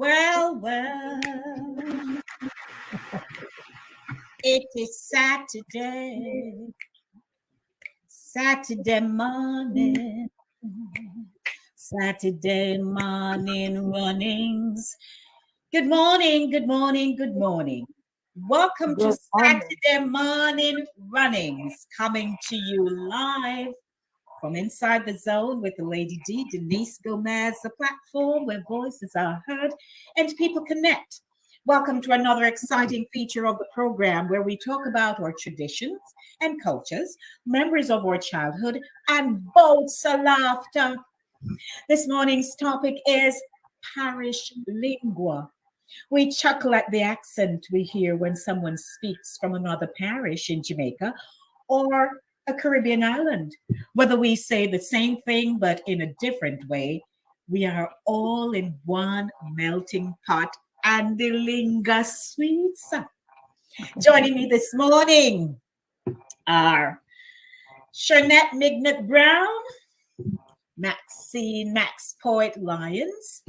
Well, it is Saturday morning, Saturday morning runnings. Good morning, good morning, good morning. Welcome to Good morning. Saturday morning runnings, coming to you live from inside the zone with the Lady D, Denise Gomez, the platform where voices are heard and people connect. Welcome to another exciting feature of the program where we talk about our traditions and cultures, memories of our childhood, and bouts of laughter. This morning's topic is Parish Lingua. We chuckle at the accent we hear when someone speaks from another parish in Jamaica or a Caribbean island. Whether we say the same thing but in a different way, we are all in one melting pot and the Linga sweets. Joining me this morning are Sharnette Mignot Brown, Maxine Max Poet Lyons,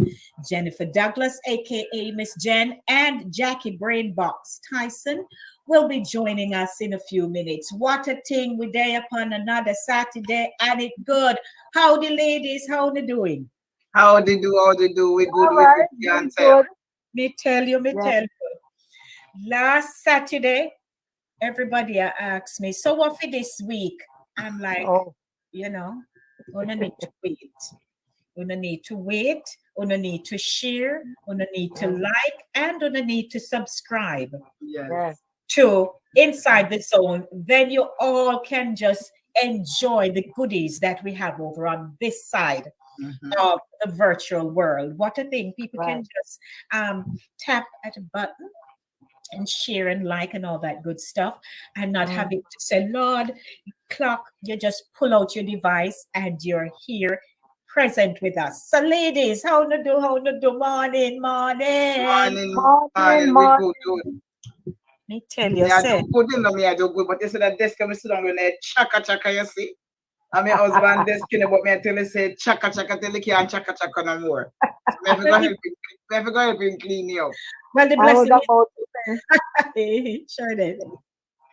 Jennifer Douglas, aka Miss Jen, and Jackie Brainbox Tyson will be joining us in a few minutes. What a thing, we day upon another Saturday, and it good. Howdy, ladies, how they doing? How they do? We good, All we right, good, can't good. Me tell you. Yes. Last Saturday, everybody asked me, so what for this week? I'm like, Oh, you know, we don't need to wait. We don't need to wait. We don't need to share. We don't need to like, and we don't need to subscribe Yes. yes. to Inside the Zone. Then you all can just enjoy the goodies that we have over on this side Mhm. of the virtual world. What a thing. People can Right. just tap at a button and share and like and all that good stuff and not Mm. having to say, Lord, clock, you just pull out your device and you're here present with us. So ladies, how to do, morning. Morning, Morning, we morning. good. Me tell you, Me I say, do good, me I do good. But you see that desk, me sit down with a chaka, you see? And my husband desk, but me I tell you say chaka, till you can't chaka no more. So me have to go help him clean you up. well, the I was blessing about to say, is, sure did.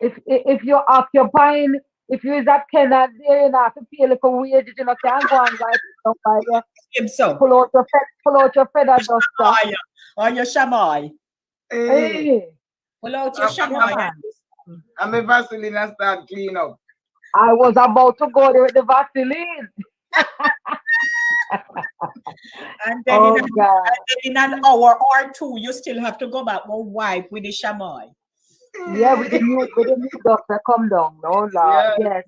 if you're occupying, if you is a tenant there, you know, have to pay a little wages, you know, can't go and wipe it down by you. Him so. Pull out your feather duster. Shamai, or your shamai. Hey, Hey, Pull out your yeah, shamai. man. and my Vaseline and start clean up. I was about to go there with the Vaseline. And Oh, God. in an hour or two, you still have to go back and wipe with the shamai. Yeah, with the new doctor come down. Oh Lord, Yeah. yes.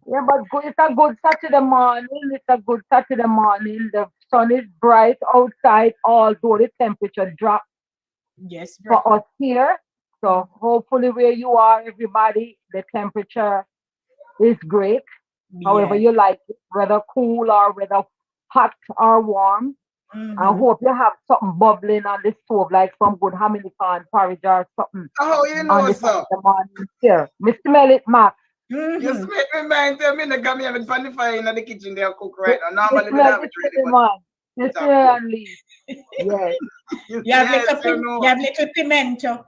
Yeah, but it's a good Saturday morning. It's a good Saturday morning. The sun is bright outside, although the temperature dropped Yes, bro. for us here. So hopefully where you are, everybody, the temperature is great. However Yeah. you like it, whether cool or whether hot or warm. I Mhm. hope you have something bubbling on the stove, like some good Hamilton porridge or something Oh, you on know, the sir. Saturday morning here. Me smell it, Max. You Mhm. make me mind tell me the come here with pan the fire in the kitchen there cook You, right now. you Normally we smell have the it ready, chili, but man. You it's a smell cook. and leave. Yes. You have Yes, little, you know. you have little pimento.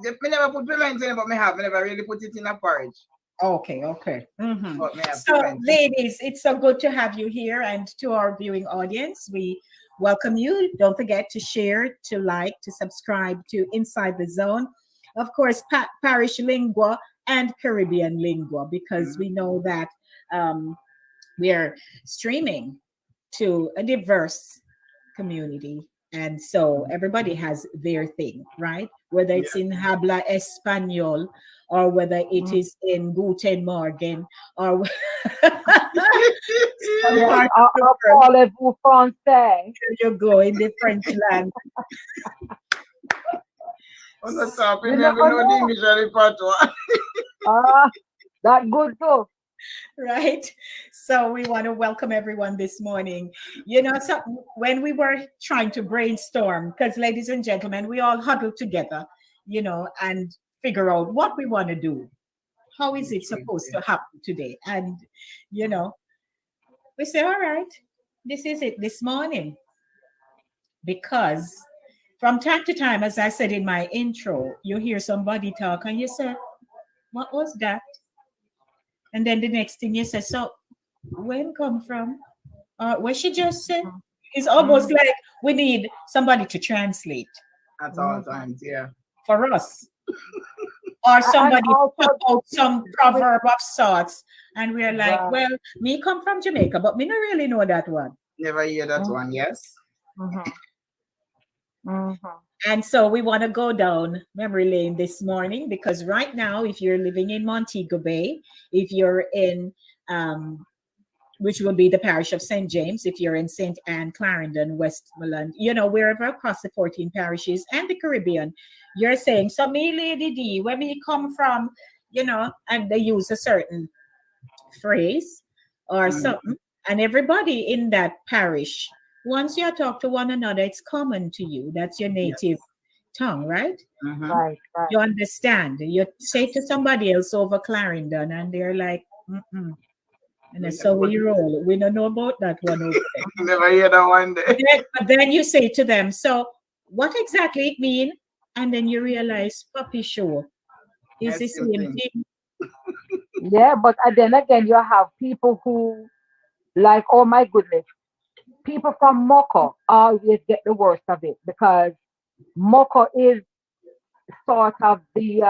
Me never put piment in it, but me never really put it in a porridge. Okay, okay. Mhm. But me have So, piment. ladies, it's so good to have you here, and to our viewing audience, we welcome you. Don't forget to share, to like, to subscribe to Inside the Zone. Of course, Parish Lingua and Caribbean Lingua, because we know that um, we are streaming to a diverse community. And so everybody has their thing, right? Whether Yeah. it's in Habla Espanol or whether it Mm. is in Guten Morgen or some Yes. part of the world, Parlez-vous français? you go in the French land, On the top, You me have never know the know. English repertoire. Ah, that good too. right? So we want to welcome everyone this morning. You know, so when we were trying to brainstorm, because ladies and gentlemen, we all huddled together, you know, and figure out what we want to do. How is it supposed to happen today? And, you know, we say, all right, this is it this morning. because from time to time, as I said in my intro, you hear somebody talk and you say, what was that? And then the next thing you say, so when come from? Where she just said? It's almost like we need somebody to translate At all times, yeah. for us. Or And somebody also, put out some proverb of sorts. And we're like, right. well, me come from Jamaica, but me not really know that one. Never hear that one, yes. Mhm, mhm. And so we want to go down memory lane this morning because right now, if you're living in Montego Bay, if you're in, which will be the parish of St. James, if you're in St. Anne, Clarendon, Westmoreland, wherever across the 14 parishes and the Caribbean, you're saying, so me, Lady D, where me come from, and they use a certain phrase or Mhm. something. And everybody in that parish, once you talk to one another, it's common to you. That's your native Yes. tongue, right? Mhm. Right, right. You understand. You say to somebody else over Clarendon, and they're like, mm-mm. And We that's never how we roll. We don't know about that one over there. never hear that one day. But then you say to them, so what exactly it mean? And then you realize, puppy show is the That's same same thing. thing. Yeah, but then again, you have people who, like, oh my goodness, people from Moko always get the worst of it because Moko is sort of the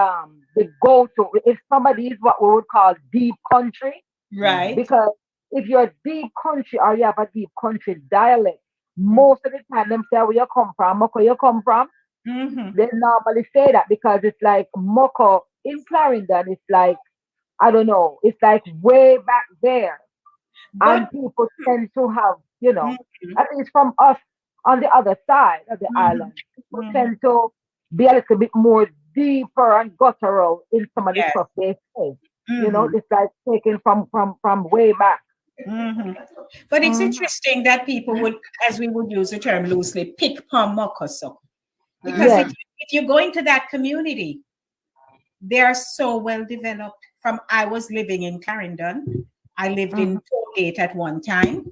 go-to. If somebody is what we would call deep country, Mhm. Right? because if you're deep country or you have a deep country dialect, Mm-hmm. most of the time them say where you come from, Moko you come from. Mm-hmm. They normally say that because it's like Moko in Clarendon, it's like I don't know, it's like way back there. But And people tend to have, Mhm, at least from us on the other side of the mhm, island, people mhm. tend to be a little bit more deeper and guttural in some of the Yes. stuff they say. Mhm, It's like taken from way back. mhm. But it's Hmm. interesting that people would, as we would use the term loosely, pick Mokoso. Because if, Mhm. Yes, if you go into that community, they are so well developed. From I was living in Clarendon, I lived hmm, in Tollgate at one time,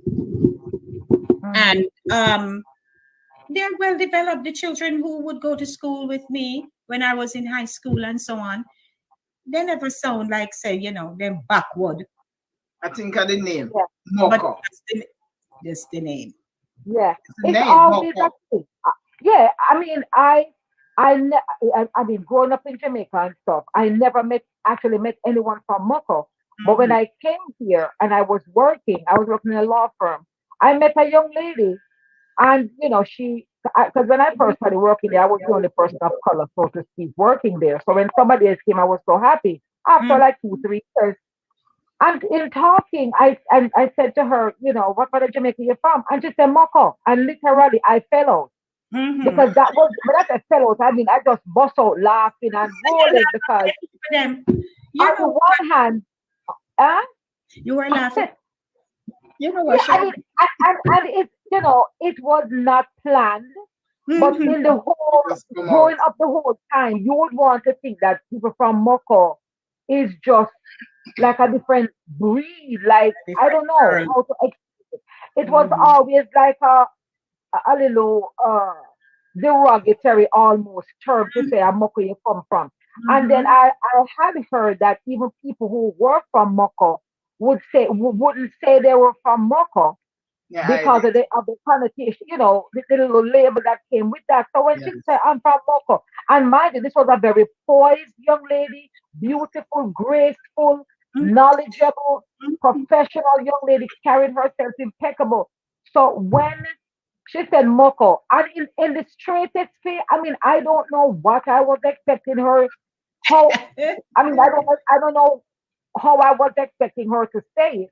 hmm, and they're well developed. The children who would go to school with me when I was in high school and so on, they never sound like say, they're backward, I think of the name. yeah, but Moko. that's the name. yeah. It's the It's name, always a Moko. thing. Yeah, I mean, I mean, growing up in Jamaica and stuff, I never actually met anyone from Moko. But when Mhm, I came here and I was working in a law firm. I met a young lady, and she, because when I first started working there, I was the only person of color, so to speak, working there. So when somebody else came, I was so happy. After mhm, like 2, 3 years, and in talking, I said to her, what part of Jamaica you from? And she said, Moko. And literally, I fell out mhm. because when I said fell out, I mean, I just bust out laughing and You're rolling because laughing for them. on You the know, one hand, uh, you were laughing. You know what, yeah, I Shay? mean, and it was not planned, but Mhm. in the It whole, just come out. growing up the whole time, you would want to think that people from Moko is just like a different breed. Like, I Different don't know girl. how to explain it. It was Mhm. always like a little derogatory almost term to say Moko you come from. And then Mhm. I had heard that even people who were from Moko wouldn't say they were from Moko Yeah, I because did. of the connotation, the little label that came with that. So when she said, Yes. I'm from Moko, and mind you, this was a very poised young lady, beautiful, graceful, Mhm. knowledgeable, Mhm. professional young lady, carried herself impeccable. So when she said Moko, and in the straightest face, I mean, I don't know what I was expecting her, how, I mean, I don't know how I was expecting her to say it.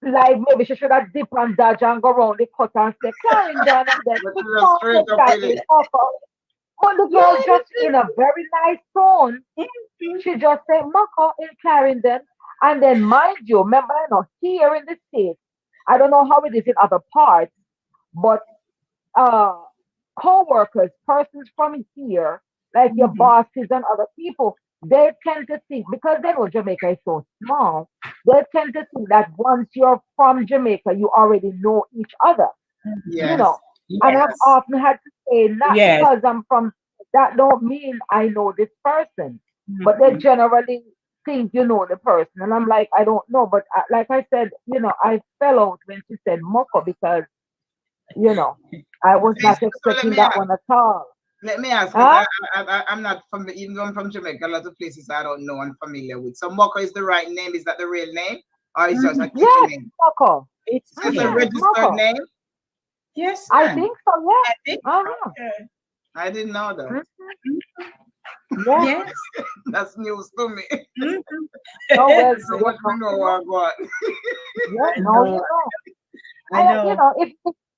Like maybe she should have dipped and dodge and go around the cut and say Clarendon and then But you just talk straight up with slightly it. Moko. But the girl just in a very nice tone, she just said Moko in Clarendon. And then mind you, remember, here in the States, I don't know how it is in other parts, but uh co-workers, persons from here, like your Mhm. bosses and other people, they tend to think because they know Jamaica is so small, they tend to think that once you're from Jamaica, you already know each other. You Yes. know. And I've Yes. often had to say, not Yes. because I'm from, that don't mean I know this person. But they Mhm. generally think you know the person. And I'm like, I don't know. But like I said, I fell out when she said Moko because, you know, I was So not let expecting me that ask. one at all. Let me ask, because Huh? I'm not from, even though I'm from Jamaica, a lot of places I don't know I'm familiar with. So Moko is the right name? Is that the real name? Or is just a Mhm. kitty Yes, name? Moko. It's Is this a It's registered Moko. name? yes, I ma'am. think so, yeah. I think Uh-huh. so. I didn't know that. Mhm. Yeah. Yes. That's news to me. Mhm. Oh, well, So yeah, what we no, know what God. yeah, I no, know. I I, know.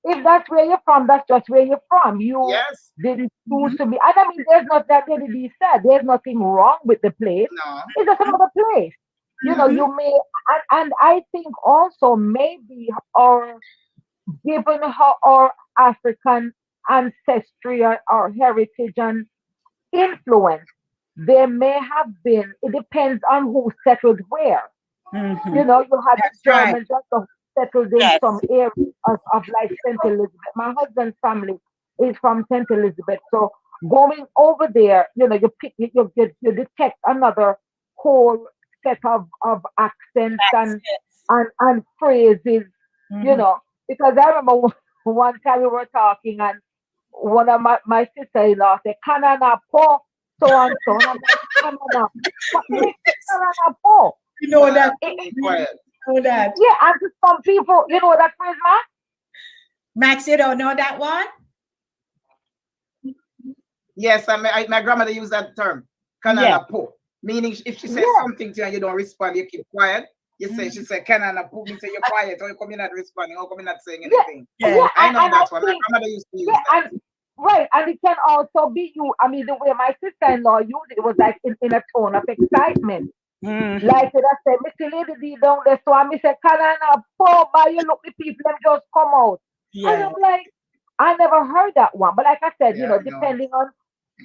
if that's where you're from, that's just where you're from. You Yes. didn't choose Mhm. to be. And I mean, there's not that Lady D said. There's nothing wrong with the place. No. It's just another place. Mhm. You may, and I think also maybe our given her our African ancestry or heritage and influence, there may have been. It depends on who settled where. Mhm. You had the That's right. Germans that were settled in some Yes. areas of like St. Elizabeth. My husband's family is from St. Elizabeth. So going over there, you detect another whole set of accents That's it. and phrases, you Mhm. know. Because I remember one time we were talking and one of my sister-in-law said, Kanana po, so and so. And I'm like, Kanana, what the heck is Yes. Kanana po? You know that. Be You quiet. know that. Yeah, and to some people, you know that phrase, man? Max, you don't know that one? Yes, my grandmother used that term, Yes. kanana po. Meaning if she says Yeah, something to you and you don't respond, you keep quiet. She Mhm. said, kanana po, means say you're quiet, or you come in not responding, or come in not saying yeah, anything. yeah, Yes. I know and I that one. My think, grandmother used to use yeah, that. and right, and it can also be you. I mean, the way my sister-in-law used it was like in a tone of excitement. Mhm. Like it, I said, Missy Lady D down there, so I said, Kanana po, by you look the people, them just come out. And Yes. I'm like, I never heard that one. But like I said, Yeah, I know. depending on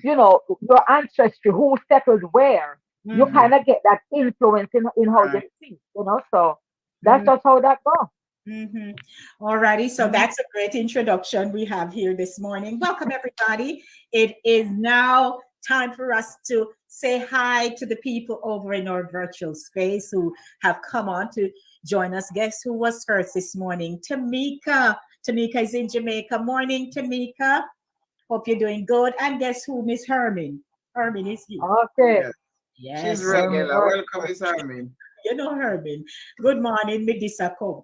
your ancestry, who settled where, you Mhm. Mm, kind of get that influence in how you right. speak. So that's Mhm. just how that goes. Mhm. Alrighty, so Mhm. that's a great introduction we have here this morning. Welcome, everybody. It is now time for us to say hi to the people over in our virtual space who have come on to join us. Guess who was first this morning? Tamika. Tamika is in Jamaica. Morning, Tamika. Hope you're doing good. And guess who? Miss Herman. Herman is here. Okay. Yes. She's Yes, Well, regular. Welcome, Miss Armin. you know Herman. Good morning, Medissa. Come.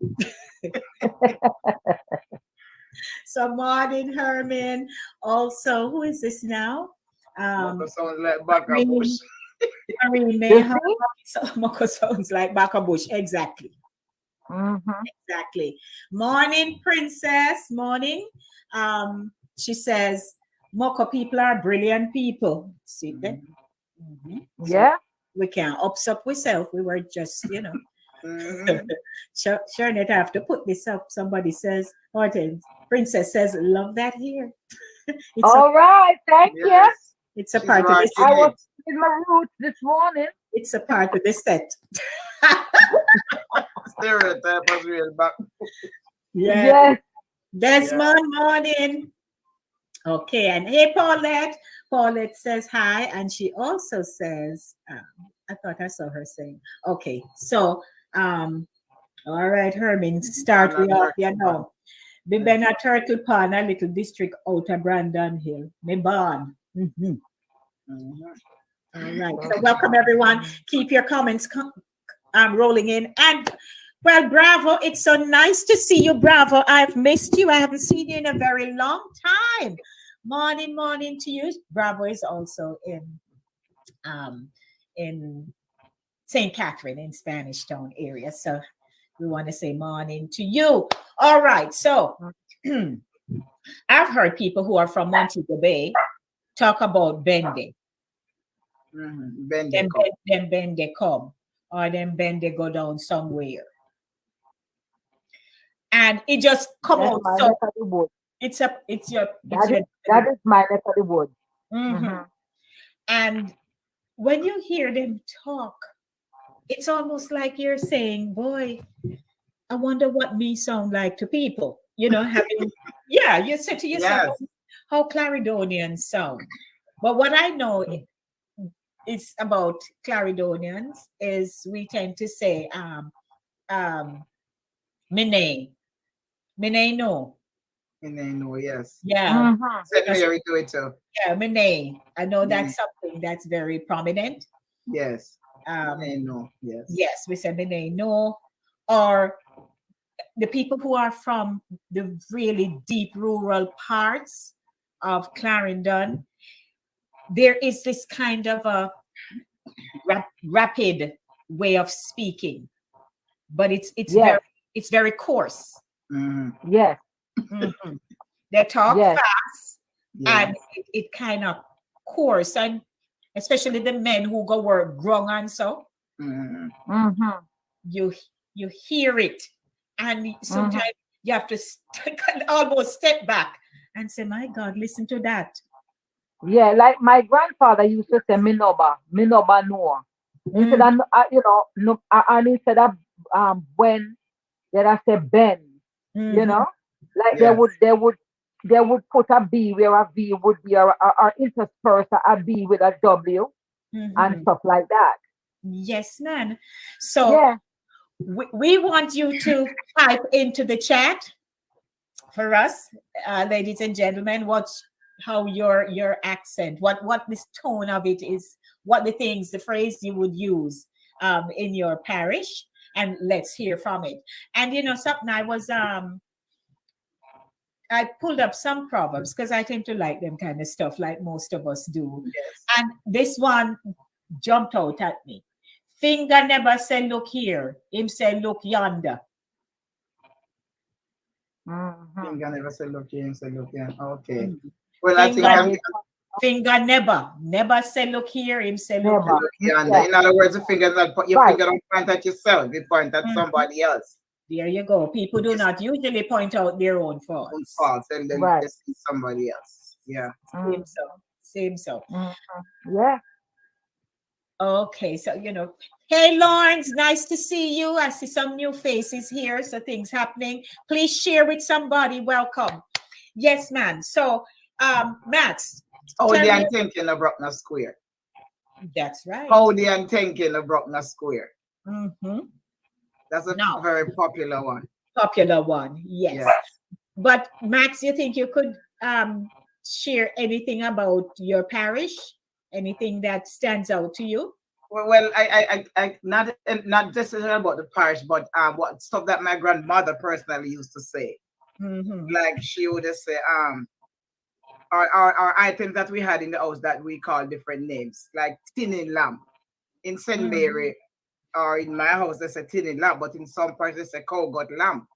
So morning, Herman. Also, who is this now? Moko Um, sounds like Baka Bush. Marine, Marine you Mayhem. see? So Moko sounds like Baka Bush. Exactly. Hmm. Exactly. Morning, princess. Morning. She says, Moko people are brilliant people. See that? Mhm. So Yeah. we can't ups up ourselves. We were just. Mhm. Sure, not have to put this up. Somebody says, Hortense, Princess says, love that here. It's a All right. Thank you. Yes. it's a She's part of this. rocking I was it. in my roots this morning. It's a part of the set. Stereotype as real back. Yeah. Yes. Yeah. Desmond, morning. Okay, and hey, Paulette. Paulette says hi, and she also says, I thought I saw her saying, okay, so, all right, Herman, start And a we off, turkey pan. Bibena Turtle Pond, a little district out of Brandon Hill. Me born. Mhm. Mhm. All right, so welcome everyone. Keep your comments rolling in. And well, Bravo, it's so nice to see you, Bravo. I've missed you. I haven't seen you in a very long time. Morning, morning to you. Bravo is also um, in St. Catherine in Spanish Town area. So we want to say morning to you. All right. So I've heard people who are from Montego Bay talk about bende. Bend the Them, cup. them bende come or them bende go down somewhere. And it just come That's out. my So neck of the woods. it's your That is my neck of the woods. Mhm. Hmm. And when you hear them talk, it's almost like you're saying, boy, I wonder what me sound like to people. having, yeah, you said to yourself, Yes. how Clarendonians sound. But what I know is about Clarendonians is we tend to say, um, Mene, Mene no. And then no, yes. Yeah, Mm-hmm. St. that's, Mary do it too. yeah, Mene. I know Mene. that's something that's very prominent. Yes. Um, Mene no, yes. yes, we say Mene no. Or the people who are from the really deep rural parts of Clarendon, there is this kind of a rapid way of speaking, but Yes. it's very coarse. Mhm. Yes. Mhm. They talk Yes. fast, Yeah. and it kind of coarse, and especially the men who go work grung and so Mhm. Mm-hmm. you you hear it, and Mm-hmm. sometimes you have to almost step back and say, "My God, listen to that." Yeah, like my grandfather used to say Minoba, Minoba Noah. Instead Mm, of no, and instead of when, then I say Ben. You mhm, know, like they Yes. would they would they would put a B where a V would be, or intersperse a B with a W and mhm. stuff like that. Yes, man. So Yeah. we want you to type into the chat for us, ladies and gentlemen, how your accent, what this tone of it is, what the things, the phrase you would use in your parish, and let's hear from it. And something I pulled up some proverbs because I tend to like them kind of stuff, like most of us do. Yes. And this one jumped out at me. Finger never say look here, him say look yonder. Mm-hmm. Finger never say look here, say look here. Okay. Mm. Well, I think Finger So I'm it's finger never say look here, him say look never. yonder. look yonder. Yeah. In other words, the finger not your Right. finger don't point at yourself, you point at Mhm. somebody else. There you go. People do It's not usually point out their own own faults. fault, and then Right. they see somebody else. Yeah. Same Mm-hmm. so. Same so. Yeah. Okay, so hey Lawrence, nice to see you. I see some new faces here, so things happening. Please share with somebody. Welcome. Yes, man. So, Max, How tell they me. and thinking of Bruckner Square. That's right. How they and thinking of Bruckner Square. Mm-hmm. That's a Now, very popular one. popular one. Yes. Yes. But Max, you think you could share anything about your parish? Anything that stands out to you? Well, I not necessarily about the parish, but what stuff that my grandmother personally used to say. Mm-hmm. Like she would just say, our items that we had in the house that we call different names, like tinning lamp. In St. Mm-hmm. Mary, or in my house, they say tinning lamp, but in some parts they say cow gut lamp.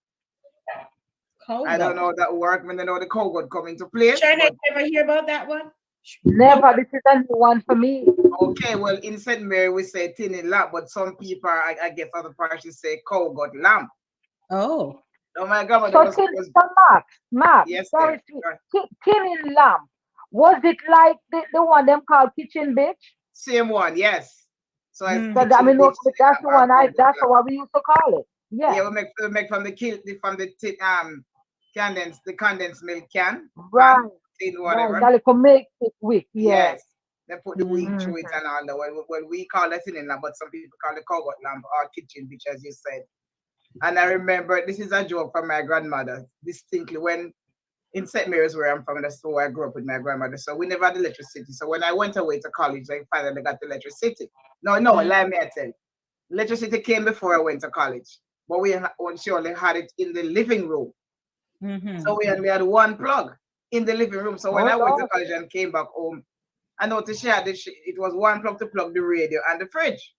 I don't Cogot. know that work when they know the cow gut come into place, Shana, but you ever hear about that one? Co- Never. This is a new one for me. okay, well, in St. Mary we say tinning lamp, but some people, I guess other parishes say cow gut lamp. Oh. Oh my grandmother So was so Max, yes, sorry, there. Right. Killing lamb. Was it like the one them called kitchen bitch? Same one, yes. So it's Mm. So I kitchen mean, bitch okay, that's the one. cow gut That's lamp. what we used to call it. Yeah. Yeah, we make from the condensed milk pan, Right. tin Right. whatever. That could make it quick. Yeah. Yes. They put the wheat Mm. through it Mm-hmm. and all that. Well, we call it tin lamp, but some people call it cow lamp or kitchen bitch, as you said. And I remember this is a joke from my grandmother distinctly when in St. Mary's where I'm from, that's where I grew up with my grandmother. So we never had electricity. So when I went away to college, I finally got electricity. No, Mm. let me tell you. Electricity came before I went to college, but she only had it in the living room. Mm-hmm. So we only had one plug in the living room. So when Oh I went to Lord. college and came back home, I noticed it was one plug to plug the radio and the fridge.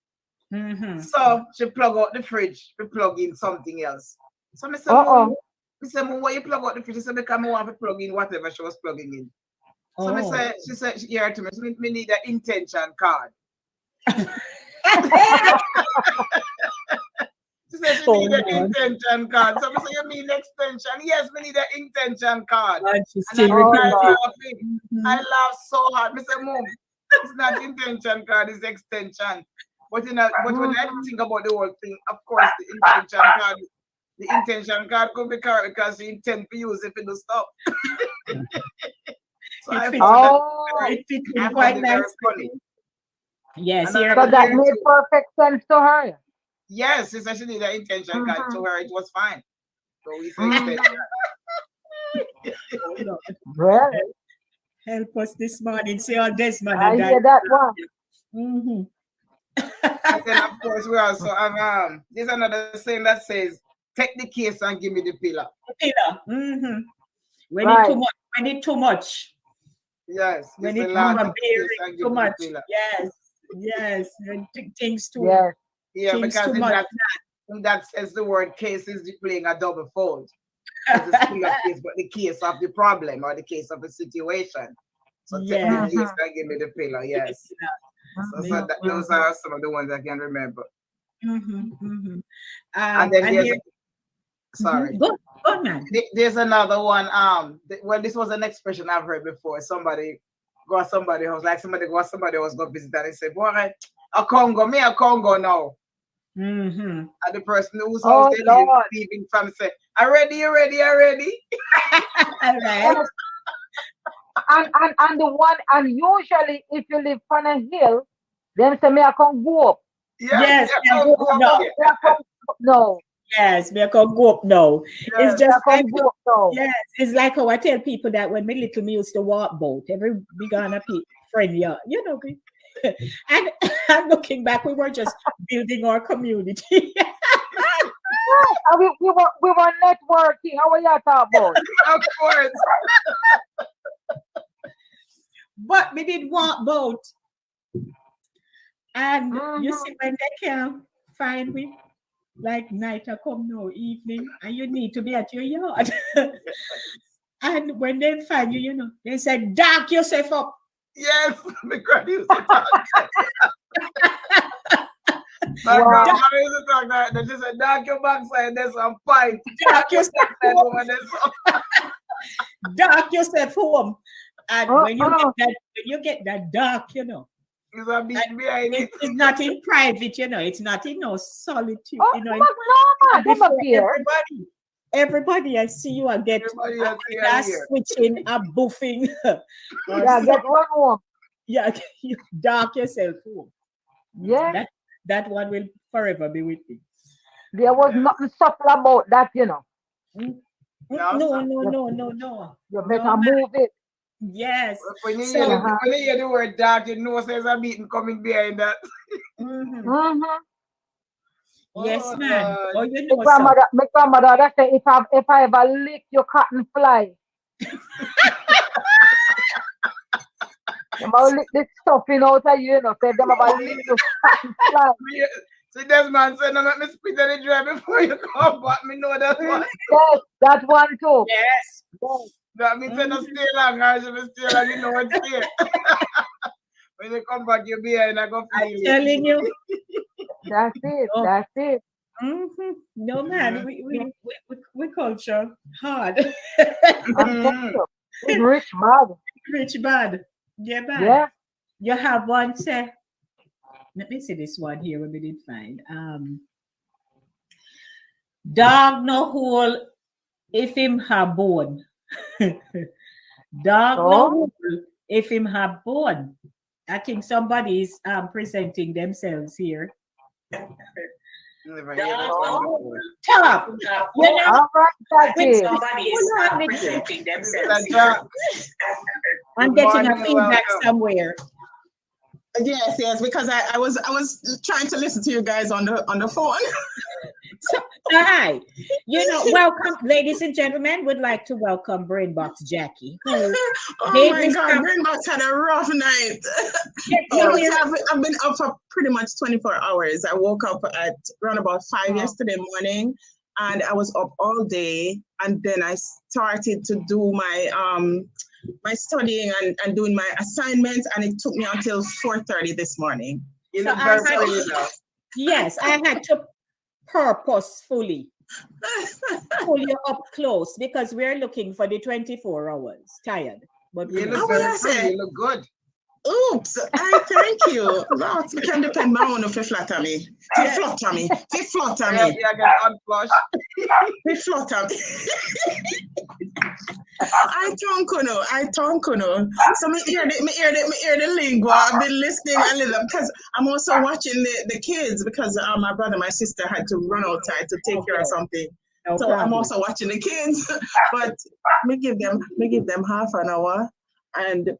Mm-hmm. So she plug out the fridge to plug in something else. So I said, Mom, Uh-oh. why you plug out the fridge? She said, because I want to plug in whatever she was plugging in. So Oh. she said, she heard to me, me need an intention card. She said she Oh need an Lord. intention card. So I said, you mean extension? Yes, we need an intention card. God, she's And I still Oh started repeating. Lord. laughing. I Mhm. laughed so hard. I said, Mom, it's not intention card, it's extension. But when I Mm-hmm. think about the whole thing, of course, the intention card the intention card could be correct because she intend to use it for the stuff. So I thought It fits I in found quite it very nicely. funny. Yes, And here. So that here made too. perfect sense to her. Yes, it's actually the intention card to her. It was fine. So we say Mhm. intention. Oh, Lord. Well, Help us this morning. See all Desmond I and that. hear that one. Mm-hmm. And then of course we also have there's another saying that says, take the case and give me the pillar. Pillar. Mm-hmm. When it Right. too much. When it too much. Yes, When it's it the Lord take the overbearing case and too give me the much. pillar. Yes. Yes. When things too Yes. Yeah, things because too in much. that says the word case is playing a double fold. It's still a case, but the case of the problem or the case of the situation. So take the Yes. case and give me the pillar. Yes. So those are some of the ones I can remember. Mm-hmm. Mm-hmm. And then And there's here, sorry. go man. There's another one. Well, this was an expression I've heard before. Somebody go to somebody house, like somebody was going to visit and they said, boy, a Congo, me a Congo now. Mm-hmm. And the person whose house Oh they Lord. leaving from say, "Are ready, are ready, are ready." All right. Yes. And the one and usually if you live on a hill, them say me I can go up. Yes, yeah, yeah, Congo, Me I no. come, me I come no. Yes, we can go up now. It's yes. Me I just like come go up no. yes, it's like how I tell people that when me used to walk boat, every big on a friend, yeah, you know, and and looking back, we were just building our community. Yes, and we were networking. How are you talking about? Of course. But we did walk boat, and you Mhm. see when they can find we like night or come now evening, and you need to be at your yard. And when they find you, you know, they say, dark yourself up. Yes, my grandma used to talk. My Wow. grandma used to talk that. They just said, "Dark your backside, there's some pint. Dark yourself Backside home. woman, there's some." Dark yourself home. And when you Uh-uh. get that dark, you know, There's a beat behind it. it's not in private, you know, it's not in no solitude, Oh, you know, no, man, them before appear. everybody I see you, I get Everybody has to a hear. switching, a buffing, or Yeah, get run home. yeah, you dark yourself home. Yeah, That one will forever be with me. there was nothing subtle about that, you know. Mm, No, No, sir. no, You, no, no, no. you No, better man. move it. Yes. When you So, hear the word dark, you know there's a beating coming behind that. mhm. Mm-hmm. Yes, Oh man. Lord. Oh, you know, so. My grandmother that say if I ever lick your cotton fly, them will lick this stuffing out of you, you know. Say them ever lick your cotton fly. See, this man said, "No, let me spit on the dry before you come back." Me know that one. Yes, that one too. Yes. Yes, That means no stay long, or if you stay long, you know what's here. When you come back, you'll be here and I go I'm feel it. telling you. that's it. Oh, That's it. no, man. Mhm. We culture hard. I'm telling Mhm. you, it's rich man. Rich bad. Yeah, bad. Yeah. You have one say, let me see this one here we did find. Dog no hole if him have bone. Dog no So, hole if him have bone. I think somebody is presenting themselves here. Never hear that one so before. Top, you know, all right, that with is. hold on, Nikki. Sister Jack, I'm good getting a morning and feedback welcome. somewhere. Yes, because I was trying to listen to you guys on the phone. So, hi, you know, welcome, ladies and gentlemen. Would like to welcome Brainbox Jackie, who Oh gave my me God, some. Greenbox had a rough night. Yes, You know, you see, will. I've been up for pretty much 24 hours. I woke up at around about 5 Oh, yesterday morning, and I was up all day. And then I started to do my studying and doing my assignments, and it took me until 4:30 this morning. You so look I very had, pretty now. yes, I had to purposefully pull you up close because we're looking for the 24 hours. Tired, but You close. look How will very I pretty. say? You look good. Oops, I thank you. Lots we can depend on if you flatter me. If you flatter me. If you flatter me. Yeah, get unflush. If you flatter me. I talk, you know. So me hear the lingua. I've been listening a little because I'm also watching the kids because my brother, my sister had to run outside to take care of something. No So problem. I'm also watching the kids. But me give them half an hour, and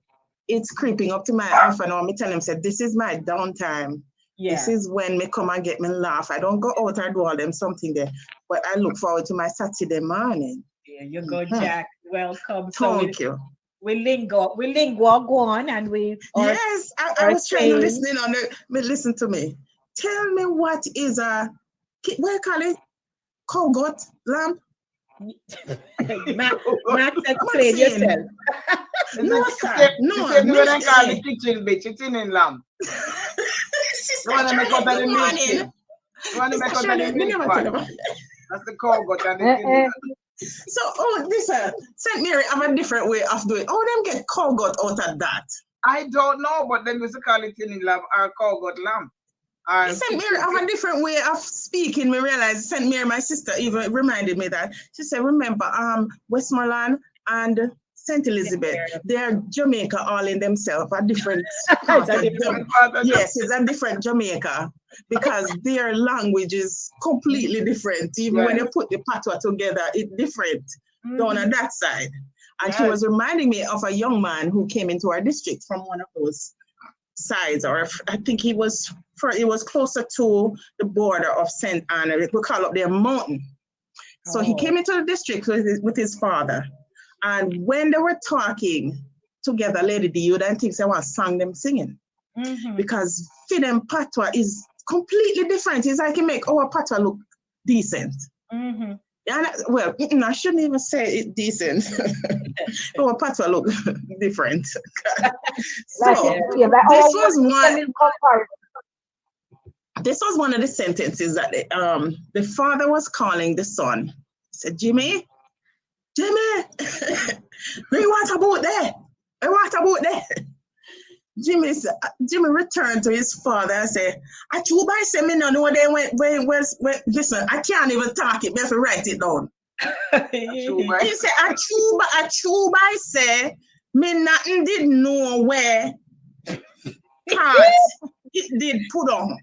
it's creeping up to my half an hour. Me tell them, say, this is my downtime. Yeah. This is when me come and get me laugh. I don't go out and do all them something there, but I look forward to my Saturday morning. Yeah, you go, Jack. Welcome. So Thank you. we lingua go on, and we are, Yes, I was trying to listen on it. But listen to me. Tell me what is what you call it? Cogot lamp? Max, explain yourself. No, sir. No, when I call the kitchen bitch, it's in lamb. You want to make up the milk tea? You want to make up the milk pot? That's the cogot and the So, this St. Mary have a different way of doing it. How them get cogot out of that? I don't know, but then we used to call it in lamb or cogot lamb. St. Mary have a different way of speaking. We realized St. Mary, my sister, even reminded me that. She said, remember, Westmoreland and St. Elizabeth, they're Jamaica all in themselves, a different yes, it's a different Jamaica because their language is completely different. Even when you put the patois together, it's different down on that side. And she was reminding me of a young man who came into our district from one of those sides, or I think it was closer to the border of St. Anna. We call up there Mawnin. So he came into the district with his father. And when they were talking together, Lady D, you don't think someone sang them singing. Because for them, patois is completely different. It's like it make our patois look decent. Yeah, well, I shouldn't even say it decent. Our patois look different. So this was one of the sentences that the father was calling the son. He said, Jimmy, what about there? What about there? Jimmy returned to his father and said, I true by say me no know they went listen, I can't even talk it, but if I write it down. He said, I true by say me nothing did know where parts it did put on.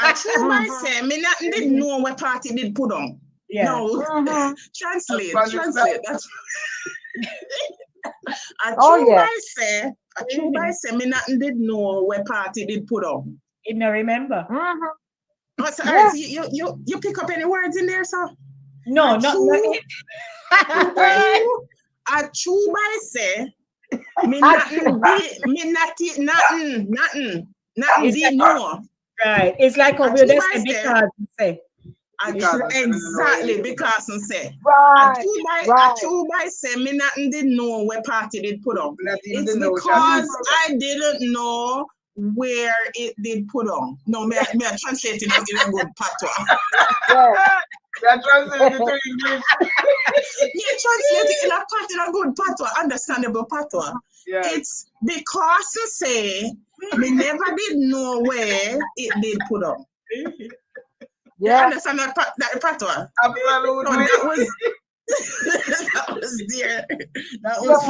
I true by say me nothing did know where part it did put on. Yeah. No, translate. That's I true by say me nothing did know where party did put on. You don't remember? Oh, so, you pick up any words in there, sir? No, not I true by say me nothing did know. Right. It's like a weird because say. Exactly, because I say. Right. I true by say me nothing did know where party did put on. It's because I didn't know where it did put on. No, me I translating it in a good patois. You're translating it to English. You translate it in a good patois, understandable patois. It's because I say me never did know where it did put on. Yeah. You understand that patois? Absolutely. No, that was dear. That was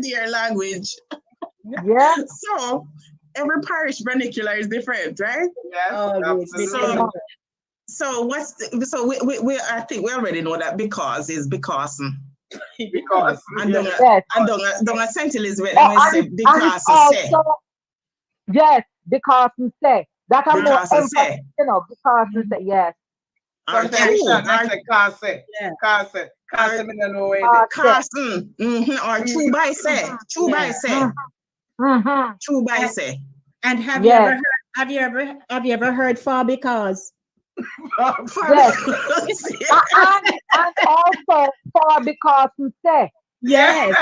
dear language. Yeah. So every parish vernacular is different, right? Yes. So we I think we already know that because is because. Because. And don't St. Elizabeth when we say because say. Yes, because we say. That I'm more Because say. Because we say yes. Sometimes I say Carson, me don't know where Carson, or true by say. True by say. True by say. And have you ever heard for because? Yes. and also for because we say. Yes.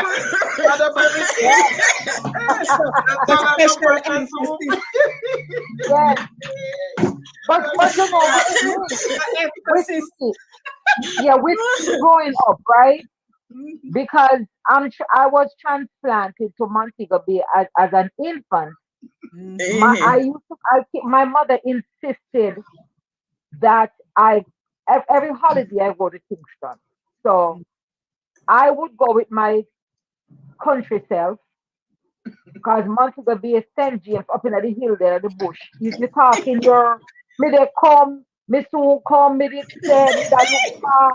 Special emphasis. Yes. But you know, with growing up, right? because I was transplanted to Montego Bay as an infant. My mother insisted that every holiday I go to Kingston. So I would go with my country self because Montego Bay is St. James up in the hill there, the bush. If you talk in your, me they come, me soon come, me they say, me that look far.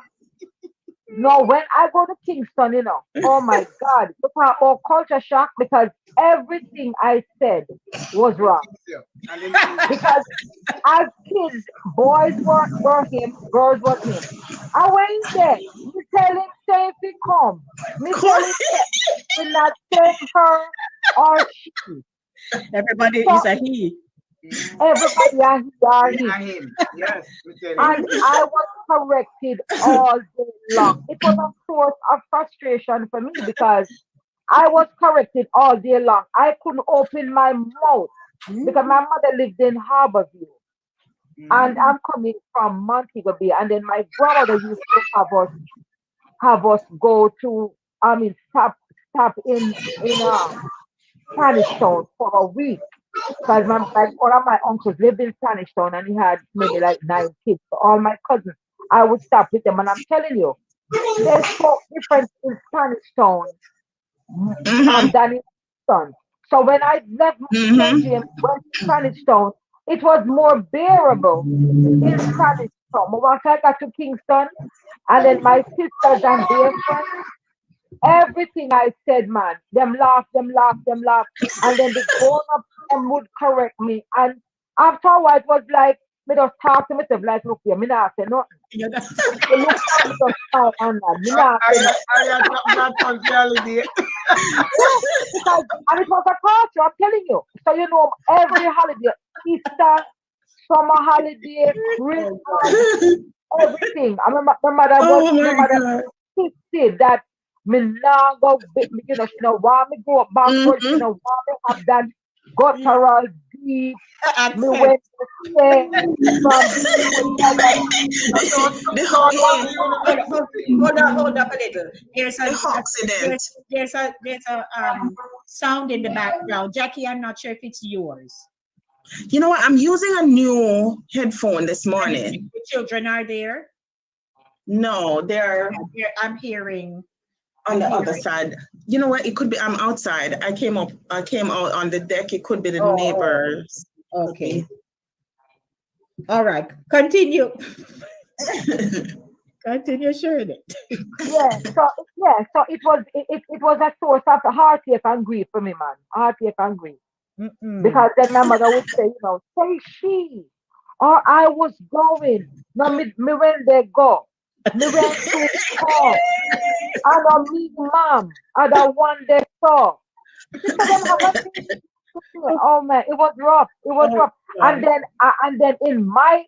No, when I go to Kingston, oh my God, look at culture shock because everything I said was wrong. Because as kids, boys were him, girls was him. I went there. Me tell him say if he come. Me tell him say me not say her or she. Everybody So is a he. everybody are him. Him. Yes, we tell you. And I was corrected all day long. It was a source of frustration for me because I was corrected all day long. I couldn't open my mouth because my mother lived in Harborview. And I'm coming from Montego Bay. And then my grandmother used to have us go to, stop in Spanish Town for a week. Because one of my uncles lived in Spanish Town and he had maybe like 9 kids. So all my cousins, I would stop with them. And I'm telling you, they spoke different in Spanish Town than in Kingston. So when I left St. James, went to Spanish Town, it was more bearable in Spanish Town. But once I got to Kingston, and then my sisters and their friends, everything I said, man, them laugh, them laugh, them laugh. And then the grown up them would correct me. And after a while, it was like, me just talk to myself like, look here, me not say nothing. You know? You look at me just smile and that. Me not say nothing. And it was a culture, I'm telling you. So, every holiday, Easter, summer holiday, Christmas, everything. I remember my mother insisted that me now go, she don't want me go backwards, she don't want me have that guttural deep. Me went to say Hold up a little. There's a sound in the background. Jackie, I'm not sure if it's yours. You know what? I'm using a new headphone this morning. The children are there? No, they're I'm hearing on the other side. You know what? It could be I'm outside. I came out on the deck. It could be the neighbors. Okay. All right. Continue. Continue sharing it. So it was a source of heartache and grief for me, man. Heartache and grief. Because then my mother would say, say she, or I was going. No, me when they go. Me went to home. And I meet mom. And the one they saw. She said, them have a thing. Oh man, it was rough. It was rough. And then in my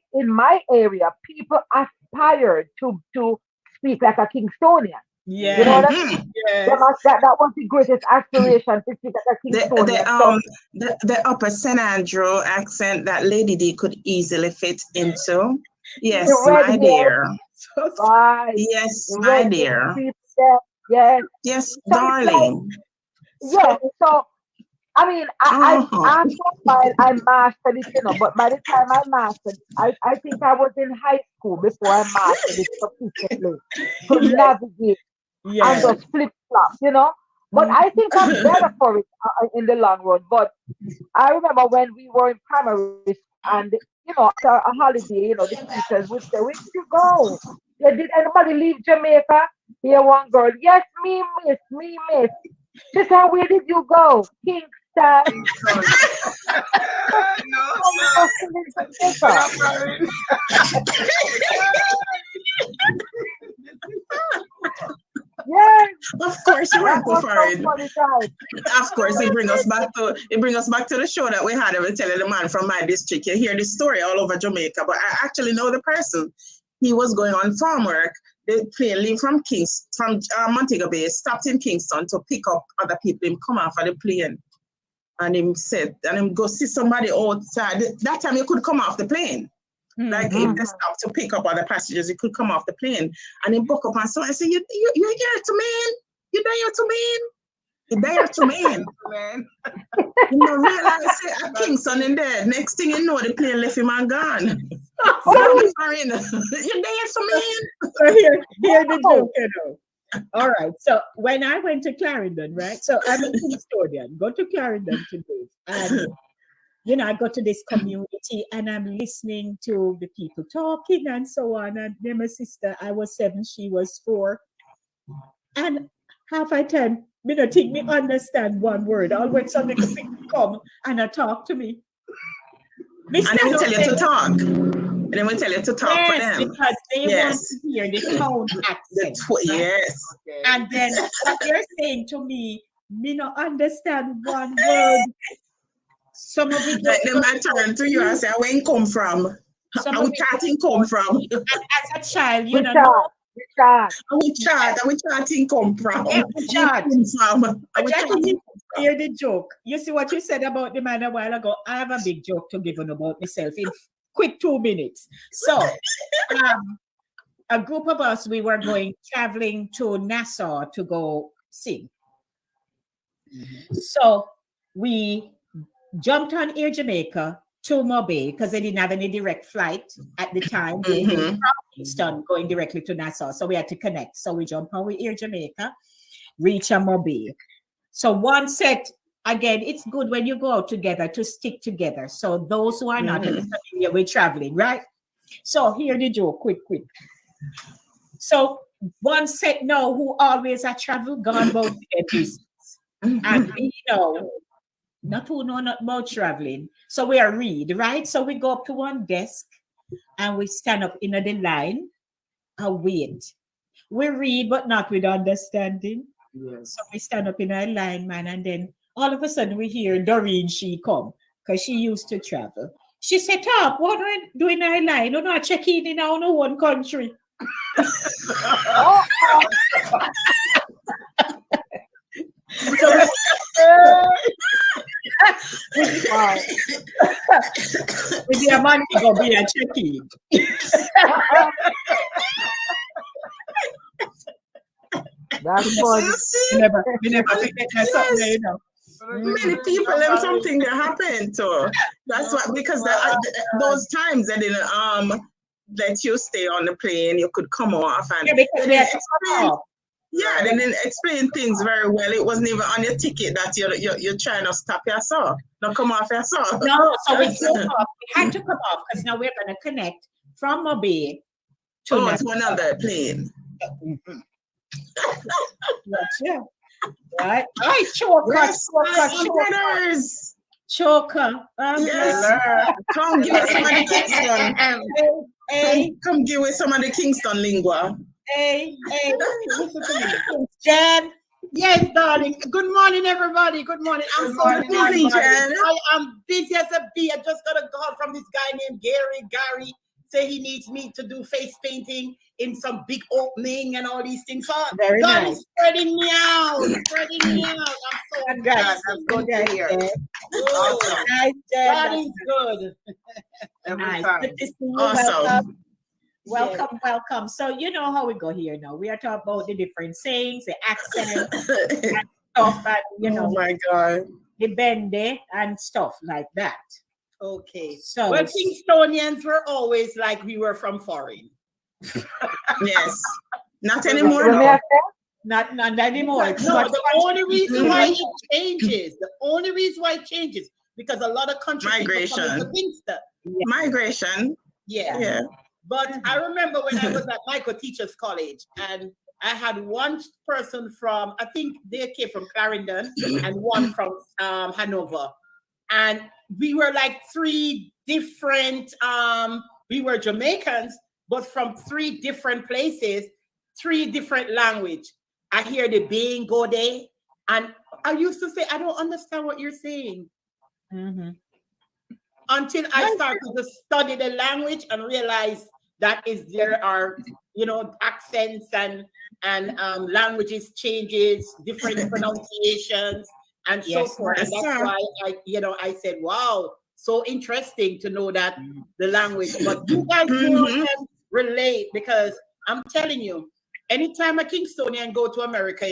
area, people aspired to speak like a Kingstonian. Yeah. You know what I mean? Yes. That was the greatest aspiration to speak like a Kingstonian. The upper St. Andrew accent that Lady D could easily fit into. Yes, my dear. Right. Yes, my dear. Yes. Yes, So darling. So I mean, after a while I mastered it, but by the time I mastered it, I think I was in high school before I mastered it sufficiently to navigate and just flip flop. But I think I'm better for it in the long run. But I remember when we were in primary school and, after a holiday, the teachers would say, where did you go? Yeah, did anybody leave Jamaica? Here, one girl, yes, me, miss. She said, where did you go? Kingston. Yes. Of course, you went for it. Of course, it brings us back to the show that we had. I was telling the man from my district. You hear this story all over Jamaica, but I actually know the person. He was going on farm work. The plane leave from Montego Bay, stopped in Kingston to pick up other people. Him come off of the plane, and him said, and him go see somebody outside. That time you could come off the plane. Like if they stop to pick up other passengers, it could come off the plane. And then buck up and so I say, you're here to man. You're there to man. You're there to man. Man. You know, realize a Kingston in there. Next thing you know, the plane left him and gone. So you're there to man. So here the joke, you know. All right. So when I went to Clarendon, right? So I'm a Kingstonian. Go to Clarendon to live. And you know, I go to this community and I'm listening to the people talking and so on. And then my sister, I was 7, she was 4. And half a time, me not think me understand one word. All when somebody come and talk to me. And they will tell you to talk. And they will tell you to talk for them. Because they want to hear the tone accent. Yes. Okay. And then what they're saying to me not understand one word. Some of it. Like them I turn to you and say, where you come from? How we chatting come from? As a child, you know. We chat. How we chatting come from? Yeah, we chat. From. Hear the joke. You see what you said about the man a while ago? I have a big joke to give on about myself in quick 2 minutes. So, a group of us, we were traveling to Nassau to go sing. So, we jumped on Air Jamaica to Mobay because they didn't have any direct flight at the time. They from Kingston going directly to Nassau. So we had to connect. So we jumped on with Air Jamaica, reach Mobay. So one set, again, it's good when you go out together to stick together. So those who are not familiar with traveling, right? So here the joke, quick. So one set now who always have traveled, gone about their business. And we know not who know not about traveling. So we are read, right? So we go up to one desk and we stand up in the line and wait. We read, but not with understanding. Yes. So we stand up in a line, man, and then all of a sudden we hear Doreen, she come, because she used to travel. She said, "Top, what are we doing our line? No, not checking in our own country." So Wow. with your money go be a check-in. That's funny. We never forget that something, you know. Many people have something that happened to. That's what, because those times they didn't let you stay on the plane, you could come off and Because they had to come off. Yeah, they didn't explain things very well. It wasn't even on your ticket that you're trying to stop yourself. Not come off yourself. No, so we drove off. We had to come off because now we're going to connect from Mobay to another plane. Yeah. Right? Right, choker. Choker. Yes. Come give us some of the Kingston. Hey. Come give us some of the Kingston lingua. Hey. Jan. Yes, darling. Good morning, everybody. Good morning. I'm so busy. Jan. I am busy as a bee. I just got a call from this guy named Gary. Say he needs me to do face painting in some big opening and all these things. So Very God nice. is spreading me out. I'm so Congrats. That's good to hear. good. Nice, God Jan. is good. Every Nice. time. Good to see you. Awesome. Welcome. So you know how we go here now. We are talking about the different sayings, the accent, and stuff, and you know, Oh my God. the bende and stuff like that. Okay. So Well, Kingstonians were always like we were from foreign. Yes. Not anymore. You may No. have not anymore. No, the only reason why it changes, because a lot of countries Migration. coming to Kingston. Migration. Yeah. Yeah. But I remember when I was at Michael Teachers College, and I had one person from, I think they came from Clarendon, and one from Hanover. And we were like 3 different, we were Jamaicans, but from 3 different places, 3 different language. I hear the being go there, and I used to say, I don't understand what you're saying. Mm-hmm. Until I started to study the language and realize that there are, accents and languages changes, different pronunciations, and so forth. And that's why I said, wow. so interesting to know that the language. But you guys more can relate because I'm telling you, anytime a Kingstonian go to America,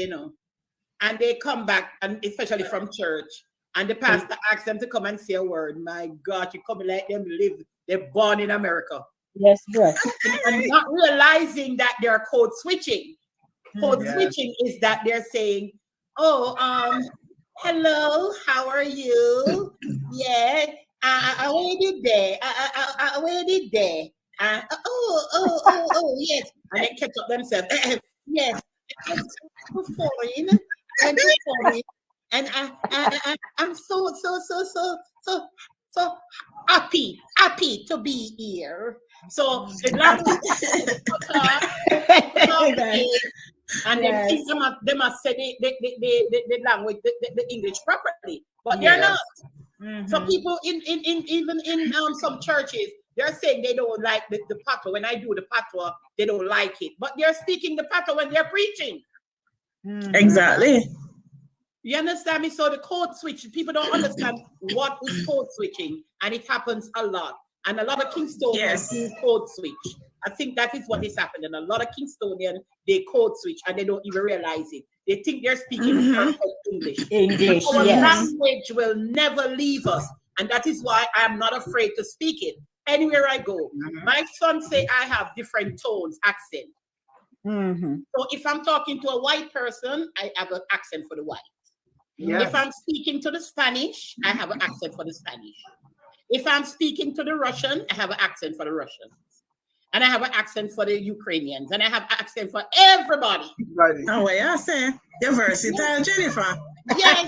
and they come back, and especially from church, and the pastor asks them to come and say a word. My God, you come like them live. They're born in America. Yes, bro. And not realizing that they're code switching. Code switching is that they're saying, "Oh, hello, how are you? Yeah, I waited there. I waited there. Oh, yes." And they catch up themselves. Yes, foreign and foreign, and I'm so happy to be here. So the language, and they think they must say the language, the English properly, but they're not. So people even in some churches, they're saying they don't like the patois. When I do the patois, they don't like it, but they're speaking the patois when they're preaching. Exactly. You understand me? So the code switch, people don't understand what is code switching, and it happens a lot. And a lot of Kingstonians do code switch. I think that is what is happening. A lot of Kingstonians, they code switch and they don't even realize it. They think they're speaking perfect English. Our language will never leave us. And that is why I'm not afraid to speak it. Anywhere I go. My son say I have different tones, accent. So if I'm talking to a white person, I have an accent for the white. If I'm speaking to the Spanish, I have an accent for the Spanish. If I'm speaking to the Russian, I have an accent for the Russians. And I have an accent for the Ukrainians. And I have an accent for everybody. Oh, what you say? You're versatile, Jennifer. Yes,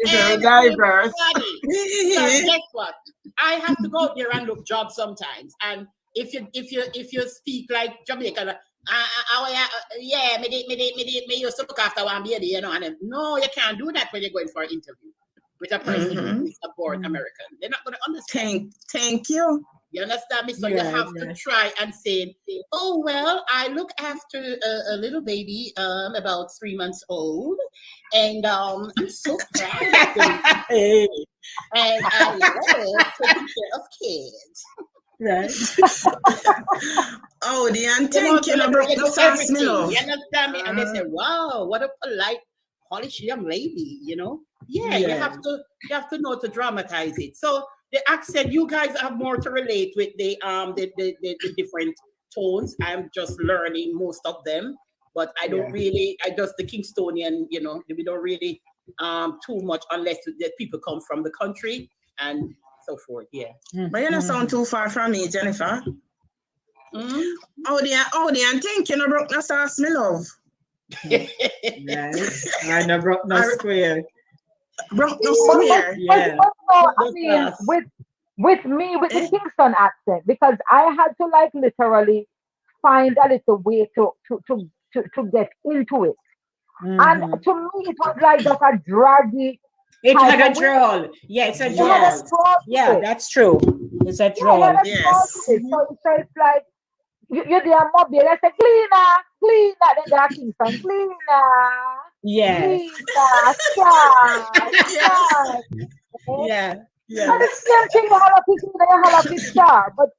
very diverse. So guess what? I have to go out there and look jobs sometimes. And if you speak like Jamaican, me used to look after one baby, and no, you can't do that when you're going for an interview with a person who is a born American. They're not going to understand. Thank you. You understand me? So you have to try and say, "Oh well, I look after a little baby, about 3 months old, and I'm so proud of them. And I love taking care of kids." Right. Oh, the thinking about the sauce, me love. You understand me? And they say, "Wow, what a polite, polished young lady." Yeah. You have to know to dramatize it. So the accent, you guys have more to relate with the different tones. I'm just learning most of them, but I don't really. I just the Kingstonian. We don't really too much unless the people come from the country and so forth. Yeah. But you don't sound too far from me, Jennifer. Oh, the thinking about the sauce, me love. I know broke no square. Broke no square. Yeah. I mean, with me, with the Kingston accent, because I had to literally find a little way to get into it. And to me, it was like just a draggy. It had a drawl. Yeah, it's a drawl. Yeah, that's true. It's a drawl. Yes. So it's like you're there mobile. Let's say cleaner. Then there are Kingston cleaner. Yes. Yeah. Yeah. And the same thing you have a star, but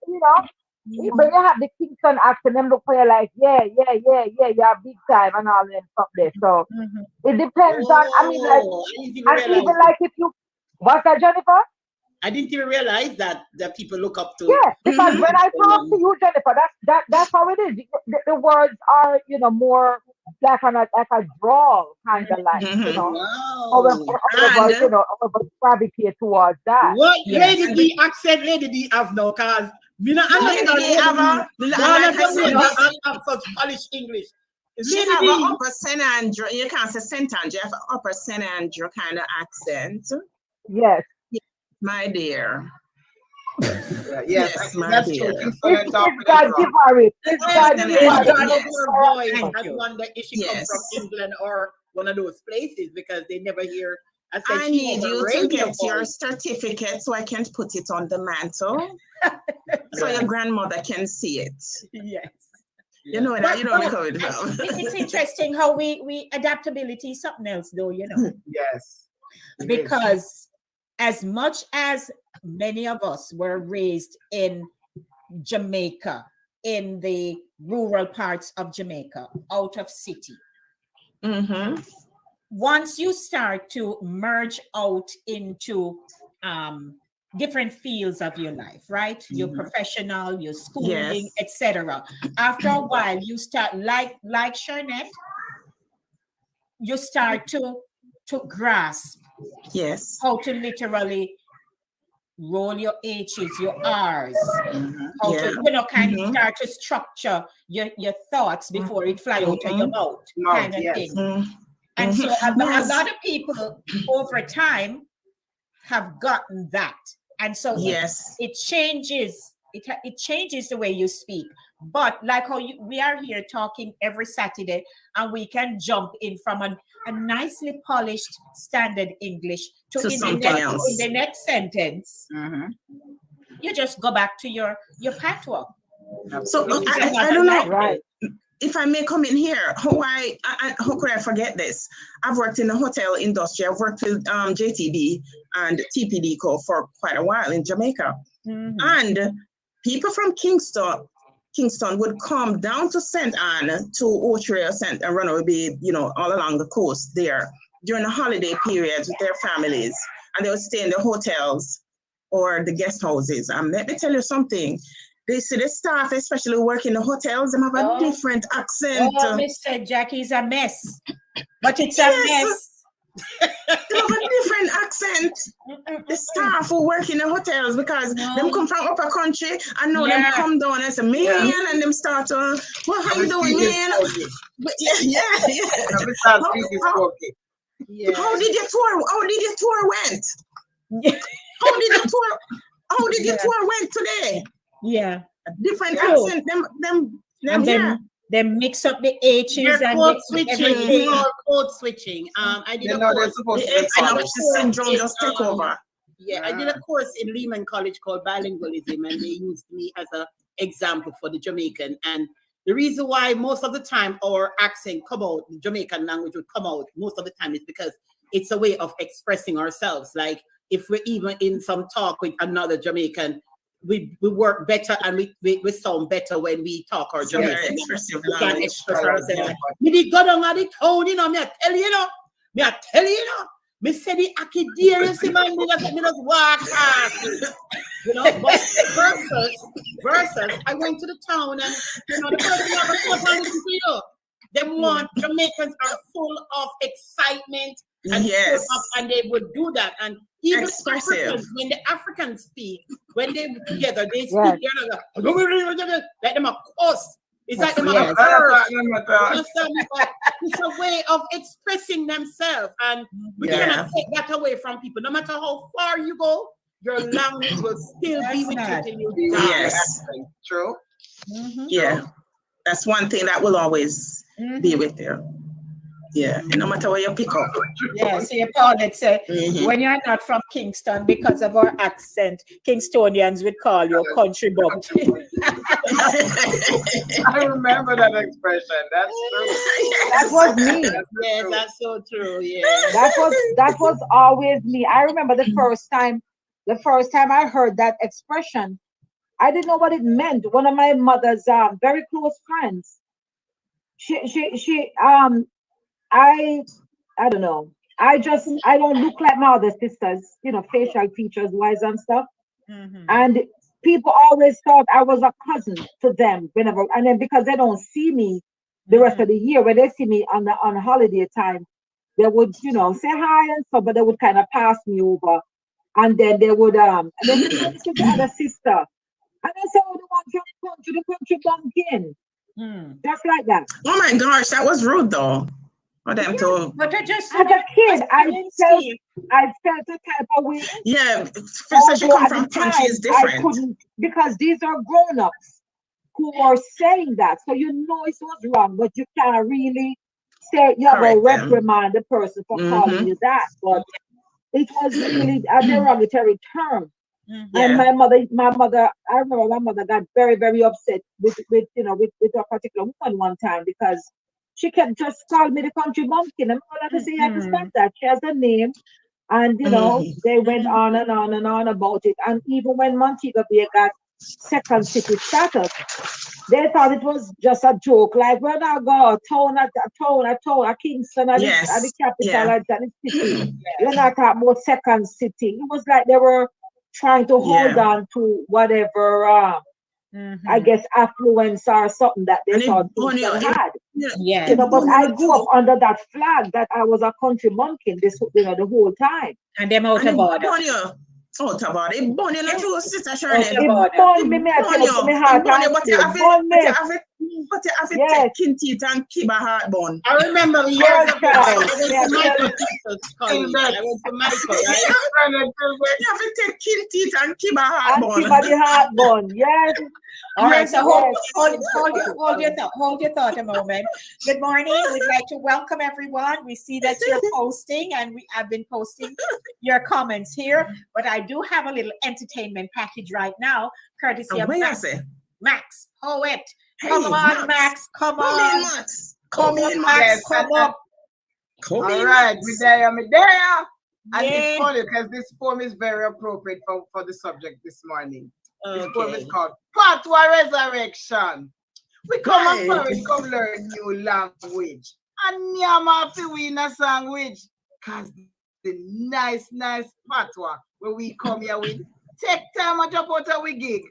when you have the Kingston accent, them look for you like, yeah, you're big time and all that stuff there. So it depends on, I mean, even like if you, what's that, Jennifer? I didn't even realize that people look up to. Yeah, because when I talk to you, Jennifer, that's how it is. The words are, more like a drawl, kind of like, gravitate towards that. What Lady D accent Lady D have no, cause me not understand. Have such polished English. She have an upper St. Andrew. You can't say St. Andrew. You have an upper St. Andrew kind of accent. Yes. My dear. Yes, my dear. It's God give it. It's God give it. I wonder if she comes from England or one of those places because they never hear. I need you to get your certificate so I can put it on the mantle so your grandmother can see it. Yes. You know that. You know where coming from. It's interesting how we adaptability is something else though, Yes. Because as much as many of us were raised in Jamaica, in the rural parts of Jamaica, out of city, Mm-hmm. once you start to merge out into different fields of your life, right? Your professional, your schooling, Yes. etc. After a while, you start like Sharnette, you start to grasp Yes. how to literally roll your H's, your R's, how Yeah. to, kind of start to structure your thoughts before it fly out of your mouth, kind of Yes. thing. And so a Yes. lot of people over time have gotten that. And so Yes. it changes, it changes the way you speak. But like how we are here talking every Saturday, and we can jump in from a nicely polished standard English to something else. in the next sentence, you just go back to your patois. So which is I another don't know. language. Right. If I may come in here, how could I forget this? I've worked in the hotel industry. I've worked with JTB and TPD Co for quite a while in Jamaica. And people from Kingston would come down to St. Anne, to Otree, St. and Runaway Bay, all along the coast there during the holiday periods with their families. And they would stay in the hotels or the guest houses. And let me tell you something. They see the staff, especially working in the hotels, they have a different accent. Oh, Mr. Jackie's a mess. But it's a mess. They have a different accent. The staff who work in the hotels, because them come from upper country and now them come down and say, man, and them start to, what are you doing, man? Yeah. How did your tour went? How did your tour went today? Yeah. Different accent. Them mix up the H's and code switching. Code switching. I did a course. The synopsis syndrome just took over. Yeah, I did a course in Lehman College called bilingualism, and they used me as an example for the Jamaican. And the reason why most of the time our accent come out, the Jamaican language would come out most of the time, is because it's a way of expressing ourselves. Like if we're even in some talk with another Jamaican, we work better and we sound better when we talk our Jamaican. Yeah, expressive we can language. express ourselves. Me did go down at the town, me I tell you, me say the academia, you see, man, me just walk past, but versus, I went to the town and, the person have a come up and listen to you. Them want Jamaicans are full of excitement and and they would do that. And even Africans, when the Africans speak, when they together, they speak together, like them a cuss. It's like them a curse. It's a way of expressing themselves, and we cannot take that away from people. No matter how far you go, your language will still be with you till you die. Yes, true. Yeah, that's one thing that will always be with you. Yeah, and no matter where you pick up. Yeah, see, Paulette said, when you're not from Kingston, because of our accent, Kingstonians would call you country bumpkin. I remember that expression. That's true. That was me. Yes, that's so true. Yeah. That was always me. I remember the first time I heard that expression, I didn't know what it meant. One of my mother's very close friends. I don't know. I don't look like my other sisters, facial features wise and stuff. And people always thought I was a cousin to them whenever, and then because they don't see me the rest of the year, when they see me on holiday time, they would, say hi and stuff, but they would kind of pass me over. And then they would and then they would to the other sister. And I said, oh, the one from the country bumpkin. Just like that. Oh my gosh, that was rude though. But I just as a kid, I felt a type of way. Yeah, since you come from country is different. I couldn't, because these are grown-ups who are saying that. So it was wrong, but you can't really say you have to reprimand the person for calling you that. But it was really a derogatory term. And my mother, I remember my mother got very, very upset with a particular woman one time, because she kept just calling me the country bumpkin. And I said, you have to stop that. She has a name And they went on and on and on about it. And even when Montego Bay got second city status, they thought it was just a joke. Like, we're not going a Kingston at the Yes. capital Yeah. at the city. You're not talking about second city. It was like they were trying to hold Yeah. on to whatever, I Mhm. guess, affluence or something that they And it, thought honey, Kingston had. Yes. But I it grew up under that flag that I was a country monkey the whole time. And them out and of it order. burn you out about it. Burn you not true, Sister Out Shirley. of It order. burned It me, may I tell burn you, you. to my It heart burn you, and but soul. Burn me. but you have to Yes, take kin teeth and keep a heartburn. I remember years girl ago, child. I went May I to tell Michael you, Teacher's Till College. that. I went to Michael, right? You have to take kin teeth and keep a and keep heartburn. at the heartburn. Yes, All right, Years so ago, yes. hold your thought a moment. Good morning. We'd like to welcome everyone. We see that you're posting, and we have been posting your comments here. But I do have a little entertainment package right now, courtesy And of what you say? Max Poet. Hey, Come on, Max. Max. Come Come in, on. Max. Come Come up, in, Max. Yes, Max. Come up. Come all in, right, Max. me there. And it's Yeah. funny because this poem is very appropriate for the subject this morning. This poem is okay. called Patwa Resurrection. We come Right. and Parish, come learn new language. And Nyama fi we in a sandwich. Cause the nice Patwa where we come here with, take time and drop out we gig.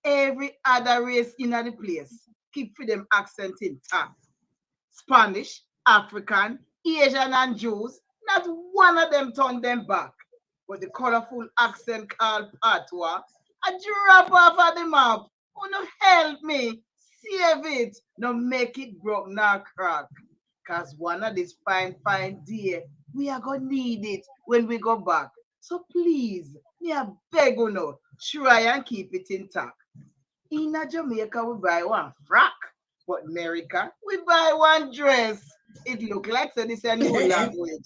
Every other race in the place. Keep for them accent intact. Spanish, African, Asian, and Jews, not one of them turned them back. But the colorful accent called Patois, a drop off of the map. Oh, no, help me. Save it. No make it broke, now crack. Because one of these fine day, we are going to need it when we go back. So please, me a beg you no, try and keep it intact. In a Jamaica, we buy one frock. But America, we buy one dress. It look like so this a new language.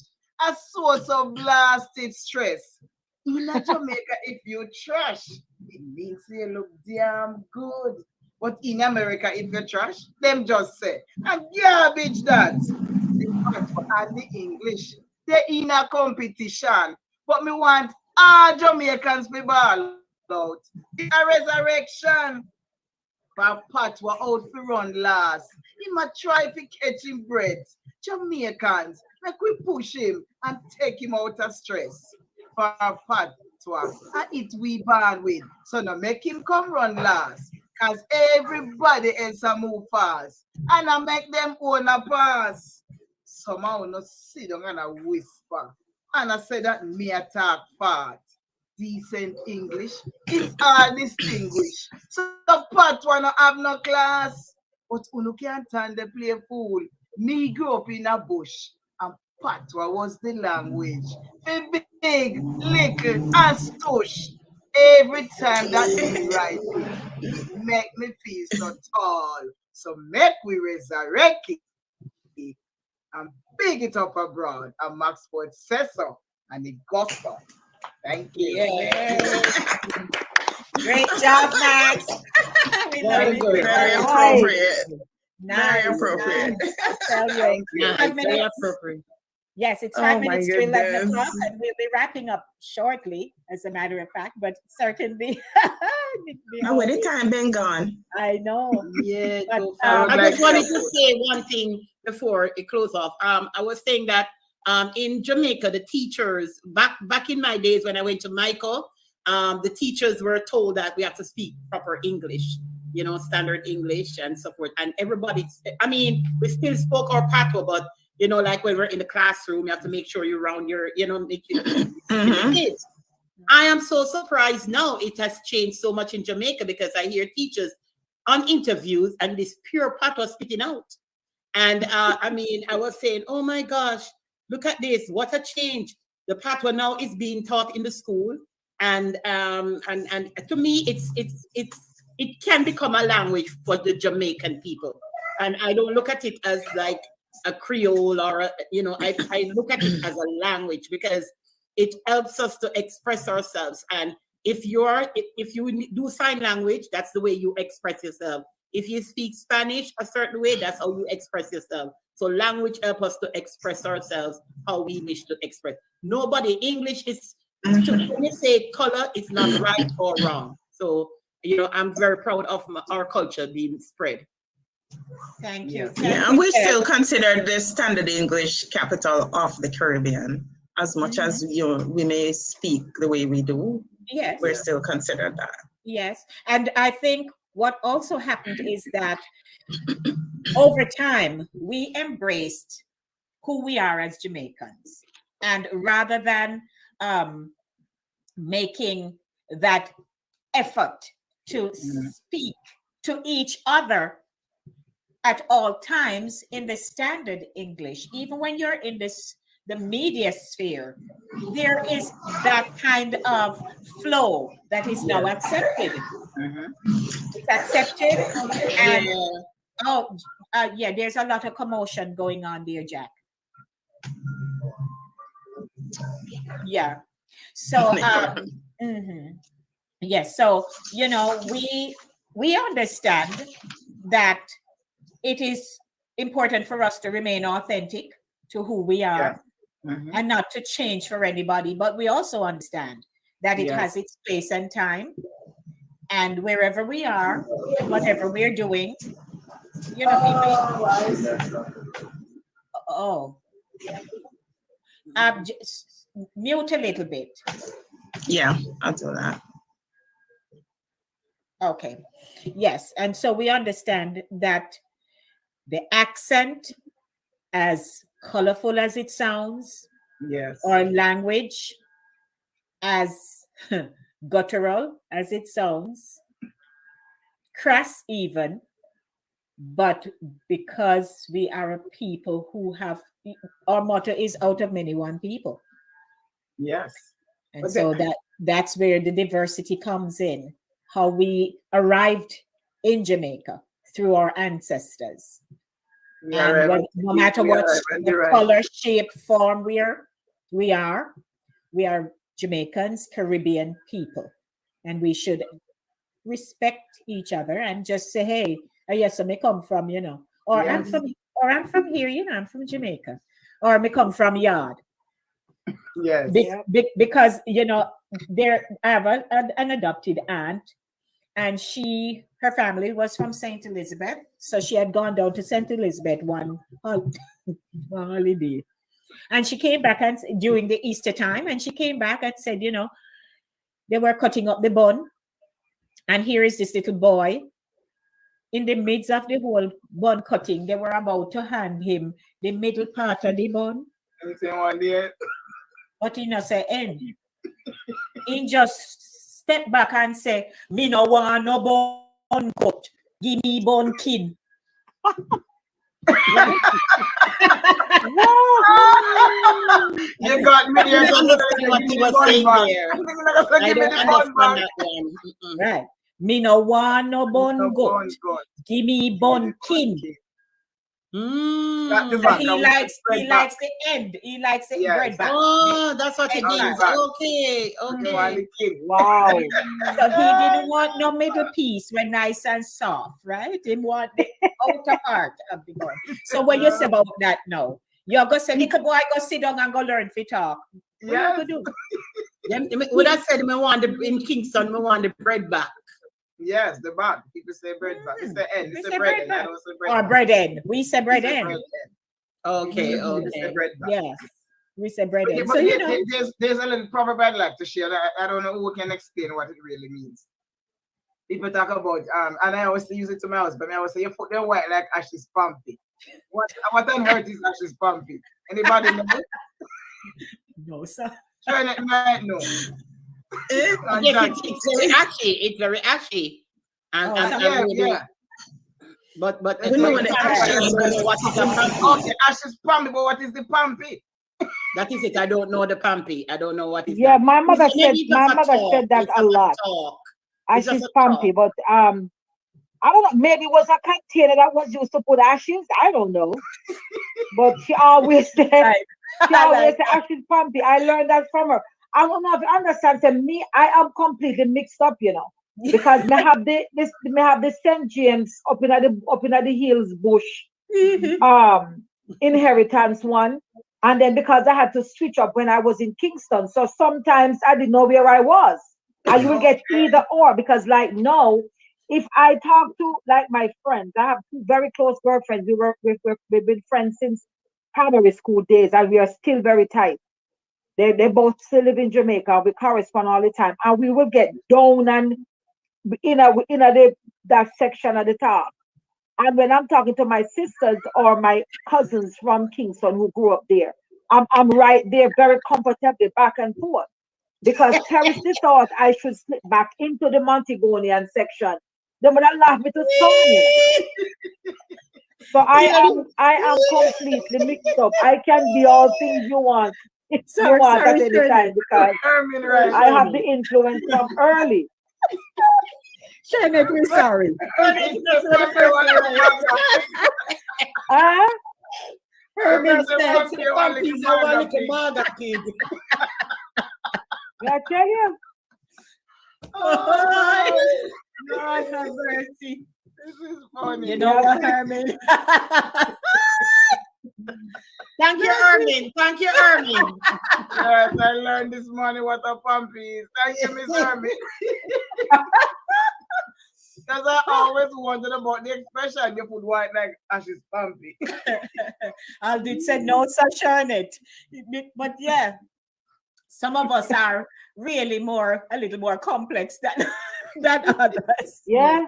A source of blasted stress. In a Jamaica, if you trash, it means you look damn good. But in America, if you trash, them just say, and garbage that. The Patois and the English, they in a competition. But me want all Jamaicans to ball out. It's a resurrection. But Patois out for run last. He might try to catch him breath. Jamaicans, make we push him and take him out of stress. For Patois, and it we born with. So now make him come run last. Cause everybody else a move fast. And I make them own a pass. Somehow no sit down and a whisper. And I say that me attack part. Decent English is all distinguished. So part one have no class. But you can't turn the play fool. Me grew up in a bush. And Patwa was the language. The big, little, and stush. Every time that me write it, it make me feel so tall. So make we resurrect it and big it up abroad. And Max Ford says so. And it goes so. Thank you. Yeah. Great job, Max. We love Very it. good. Very Right. appropriate. Nice. Very appropriate. Nice. I tell you. Thank you. Nice, 5 very minutes. appropriate. Yes, it's Oh 5 my minutes to 11 goodness. o'clock, and we'll be wrapping up shortly, as a matter of fact, but certainly. Now where the time been gone? I know. Yeah, But, go I would I like just wanted to- to say one thing before it close off. I was saying that in Jamaica, the teachers back in my days when I went to Michael, the teachers were told that we have to speak proper English, standard English and so forth. And everybody, I mean, we still spoke our patois, but like when we're in the classroom, you have to make sure you round your, make it Mhm. kids. I am so surprised now it has changed so much in Jamaica because I hear teachers on interviews and this pure patois spitting out. And I mean, I was saying, oh my gosh, look at this, what a change. The patois now is being taught in the school. And to me, it can become a language for the Jamaican people. And I don't look at it as like a Creole or I look at it as a language because it helps us to express ourselves. And if you do sign language, that's the way you express yourself. If you speak Spanish a certain way, that's how you express yourself. So language helps us to express ourselves how we wish to express. Nobody, English is, when you say color, it's not right or wrong. So, I'm very proud of our culture being spread. Thank you. Yeah, and we still consider the standard English capital of the Caribbean. As much as we may speak the way we do, yes, we're still considered that. Yes. And I think what also happened is that over time, we embraced who we are as Jamaicans. And rather than making that effort to speak to each other at all times in the standard English, even when you're in the media sphere, there is that kind of flow that is now accepted. It's accepted, and there's a lot of commotion going on there, Jack. Yeah. So yes, so we understand that it is important for us to remain authentic to who we are and not to change for anybody, but we also understand that it has its place and time, and wherever we are, whatever we're doing, just mute a little bit. Yeah, I'll do that. Okay. Yes. And so we understand that the accent, as colorful as it sounds, or language, as guttural as it sounds, crass even, but because we are a people who have, our motto is out of many one people. Yes. And so that's where the diversity comes in, how we arrived in Jamaica through our ancestors. And no matter what color, shape, form we are Jamaicans, Caribbean people. And we should respect each other and just say, hey, yes, I may come from, or I'm from here, I'm from Jamaica, or I may come from Yard. Yes. Because I have an adopted aunt, and her family was from St. Elizabeth, so she had gone down to St. Elizabeth one holiday, and she came back during the Easter time, and she came back and said, they were cutting up the bun, and here is this little boy in the midst of the whole bun cutting. They were about to hand him the middle part of the bun. But he not say end. He just step back and say, me no want no bun cut. Give me bun kid. You got me there. What he was saying there. I don't understand that one. Right. Me no want no bun goat. Give me bun king. So he likes the end. He likes the bread back. Oh, that's what it means. Okay. Wow. So he didn't want no middle piece when nice and soft, right? He want the outer part of the bun. So when you say about that now, you're gonna say, little boy, go sit down and go learn to talk. What you gonna do? Would I said in Kingston, I want the bread back. Yes, the back. People say bread back. It's the end. It's the bread end. I don't say bread. Or bread end. We say bread end. Okay. Say bread back. Yes. We say bread end. But So there's a little proverb I'd like to share that I don't know who can explain what it really means. People talk about and I always use it to my husband. I always say, your foot they're white like ashes pumpy. What on earth is ashes pumpy? Anybody know? No, sir. Try that right now. It's very ashy. But we know what the ashes what is a pumpy? Okay, ashes pumpy, but what is the pumpy? That is it. I don't know the pumpy. I don't know what is Yeah, that. my mother said that a lot. Ashes pumpy, but I don't know, maybe it was a container that was used to put ashes. I don't know. But she always said ashes pumpy. I learned that from her. I don't know if you understand. To me, I am completely mixed up, because me have the St. James up in the hills bush inheritance one. And then because I had to switch up when I was in Kingston, so sometimes I didn't know where I was. And you will get either or, because like no, if I talk to like my friends, I have two very close girlfriends. We've been friends since primary school days, and we are still very tight. They both still live in Jamaica. We correspond all the time, and we will get down and that section at the top. And when I'm talking to my sisters or my cousins from Kingston who grew up there, I'm right there, very comfortably back and forth. Because Parish thought I should slip back into the Montegonian section. They would have laughed me to scorn. So I am completely mixed up. I can be all things you want if you want at any time, because I have the influence from early. Shannon, we're sorry. Herman said, "Puppies are one little maga pig." I tell you. Oh, God have mercy. This is funny. You know what, Herman? Thank you, Ermin. Thank you, Ermin. Yes, I learned this morning what a pumpy is. Thank you, Miss Hermie. Because I always wondered about the expression you put white like ashes pumpy. I did say no such on it. But yeah, some of us are really a little more complex than others. Yeah.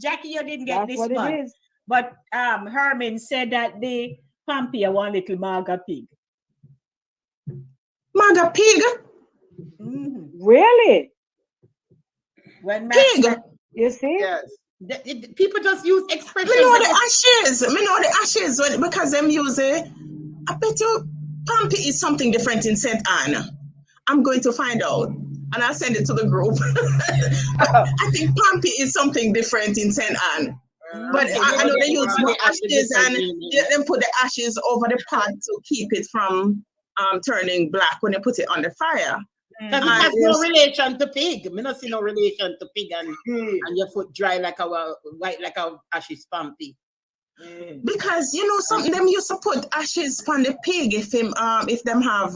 Jackie, you didn't get That's this what one. it is. But Herman said that the pumpy are one little maga pig. Maga pig? Really? When Pig? You see? Yes. People just use expressions. Me know the ashes because them use it. I bet you pumpy is something different in St. Anne. I'm going to find out. And I'll send it to the group. I think pumpy is something different in St. Anne. But I know they use more ashes and they put the ashes over the pot to keep it from turning black when they put it on the fire. Because it has no relation to pig. Me not see no relation to pig and your foot dry like white like a ashes pumpy. Because you know something, them used to put ashes on the pig if them have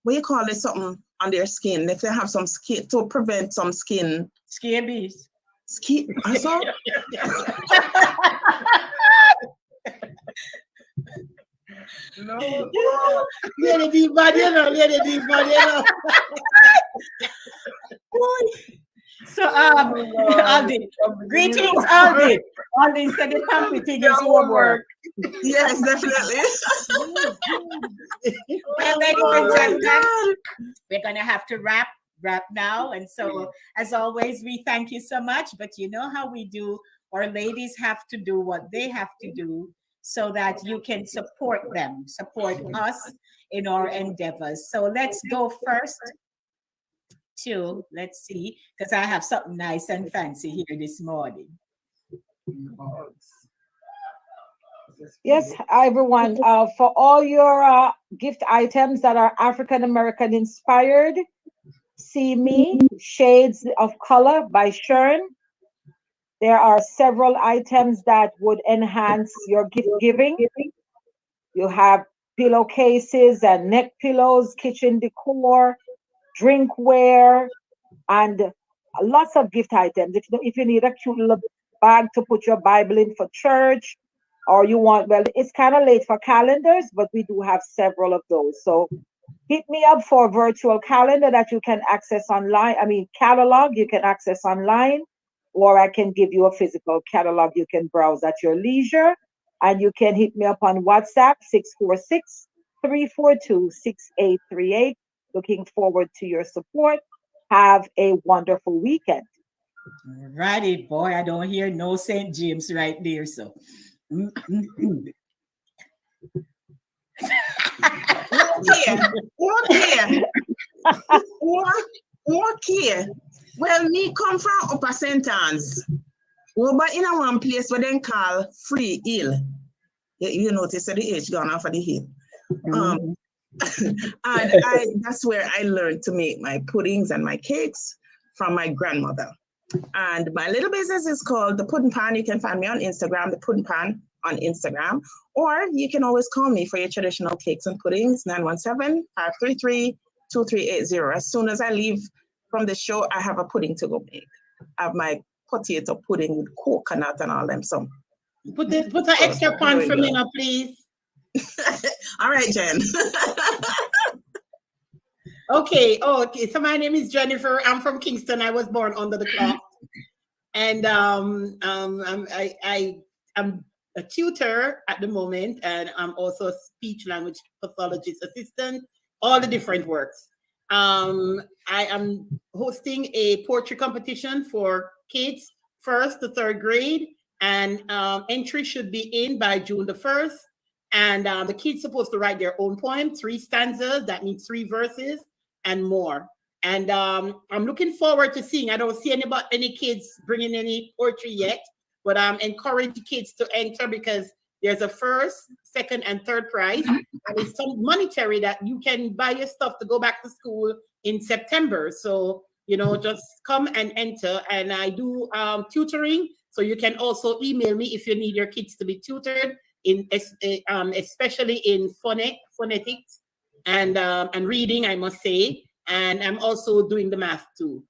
what you call it, something on their skin. If they have some skin to prevent some skin scabies. Skin. I saw. No. Lady bad, you know. So Aldi, greetings, Aldi. Aldi said the pumpy thing is homework. Yes, definitely. Well, ladies and gentlemen, we're gonna have to wrap now. And so, as always, we thank you so much. But you know how we do. Our ladies have to do what they have to do so that you can support them, support us in our endeavors. So let's go first to, let's see, because I have something nice and fancy here this morning. Yes, everyone, for all your gift items that are African American inspired, see me, Shades of Color by Shern. There are several items that would enhance your gift giving. You have pillowcases and neck pillows, kitchen decor, drinkware, and lots of gift items. If you need a cute little bag to put your Bible in for church, or you want, well, it's kind of late for calendars, but we do have several of those. So hit me up for a virtual calendar that you can access online. I mean, catalog you can access online, or I can give you a physical catalog you can browse at your leisure. And you can hit me up on WhatsApp, 646-342-6838. Looking forward to your support. Have a wonderful weekend. Righty, boy, I don't hear no St. James right there, so. Okay. Well, me come from Upper St. Anne's. Over in a one place where they call Free Hill. You notice that the H gone off of the hill. And that's where I learned to make my puddings and my cakes from my grandmother. And my little business is called The Pudding Pan. You can find me on Instagram, The Pudding Pan on Instagram. Or you can always call me for your traditional cakes and puddings, 917-533-2380. As soon as I leave from the show, I have a pudding to go make. I have my potato pudding with coconut and all them. So put an extra pan for me now, please. All right, Jen. Okay. Oh, okay. So my name is Jennifer. I'm from Kingston. I was born under the clock, and I'm a tutor at the moment, and I'm also a speech language pathologist assistant. All the different works. I am hosting a poetry competition for kids, 1st to 3rd grade, and entry should be in by June the 1st. And the kids supposed to write their own poem, 3 stanzas, that means 3 verses and more. And I'm looking forward to seeing, I don't see any kids bringing any poetry yet, but I'm encouraging kids to enter because there's a 1st, 2nd, and 3rd prize. And it's some monetary that you can buy your stuff to go back to school in September. So, just come and enter. And I do tutoring. So you can also email me if you need your kids to be tutored, especially in phonetics and reading, I must say. And I'm also doing the math too.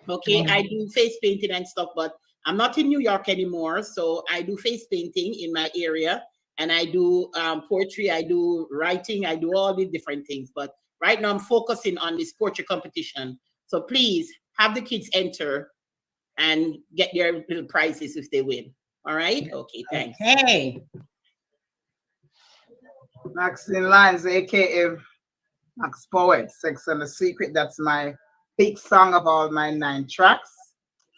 Okay, I do face painting and stuff, but I'm not in New York anymore. So I do face painting in my area, and I do poetry, I do writing, I do all these different things. But right now I'm focusing on this poetry competition. So please have the kids enter and get their little prizes if they win. All right? Okay, thanks. Hey. Maxine Lines, aka Max Poet, Sex and the Secret. That's my big song of all my 9 tracks.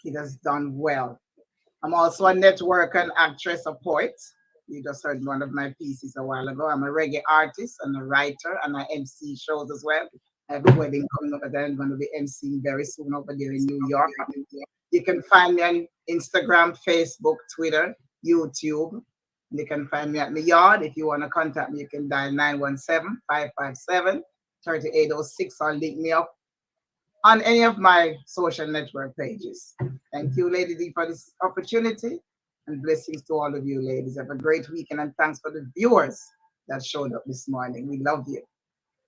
It has done well. I'm also a network and actress, a poet. You just heard one of my pieces a while ago. I'm a reggae artist and a writer, and I MC shows as well. I have a wedding coming up that I'm going to be MCing very soon over there in New York. You can find me on Instagram, Facebook, Twitter, YouTube. You can find me at my yard. If you want to contact me, you can dial 917-557-3806 or link me up on any of my social network pages. Thank you, Lady D, for this opportunity, and blessings to all of you, ladies. Have a great weekend, and thanks for the viewers that showed up this morning. We love you.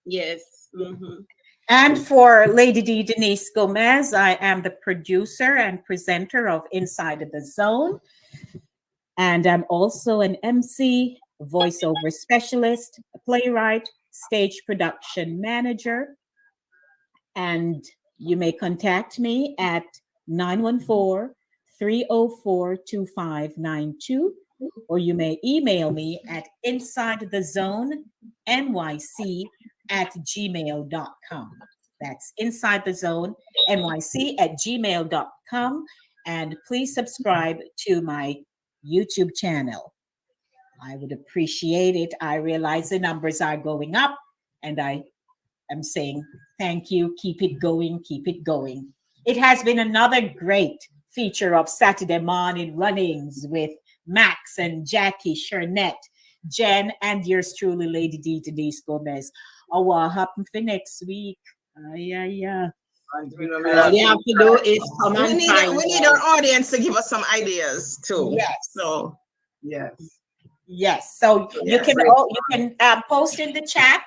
Yes. Mm-hmm. And for Lady D Denise Gomez, I am the producer and presenter of Inside of the Zone. And I'm also an MC, voiceover specialist, a playwright, stage production manager. And you may contact me at 914-304-2592, or you may email me at insidethezonanyc@gmail.com. That's insidethezonanyc@gmail.com. And please subscribe to my YouTube channel. I would appreciate it. I realize the numbers are going up, and I am saying thank you. Keep it going. Keep it going. It has been another great feature of Saturday morning runnings with Max and Jackie, Shernette, Jen, and yours truly, Lady D Denise Gomez. Oh, what happened for next week? Yeah. All you have to do is come we need our audience to give us some ideas too. Yes. So yes. So you can post in the chat.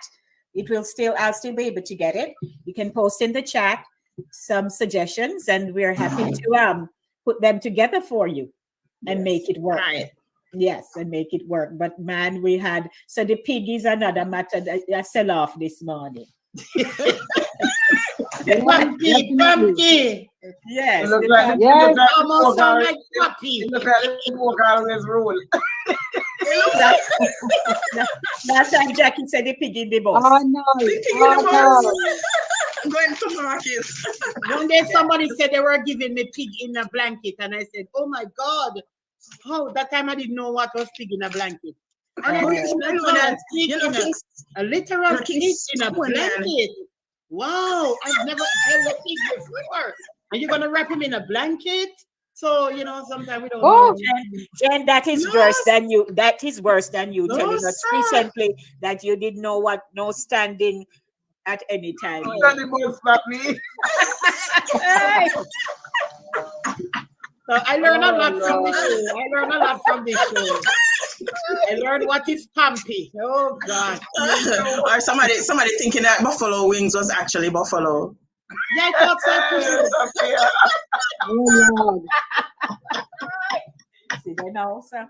I'll still be able to get it. You can post in the chat some suggestions, and we're happy to put them together for you and make it work. Right. Yes, and make it work. But man, so the pig is another matter that sell off this morning. Pumpkin. Yes. Look Almost sound like puppy. Look at the poor girl with rule. Last time Jackie said the pig in the bus. Oh no. Going to market. One day somebody said they were giving me pig in a blanket, and I said, "Oh my God!" Oh, that time I didn't know what was pig in a blanket. And I said, a literal pig in a blanket. Wow, I've never held a pig before. And you're gonna wrap him in a blanket? So sometimes we don't know. Jen, that is worse than you. That is worse than you telling us recently that you didn't know what no standing at any time. Me. Hey. So I learned a lot from this show. I learned what is pumpy. Oh God. Or somebody thinking that buffalo wings was actually buffalo. Yeah, I thought so too. Oh Lord. See, they know, so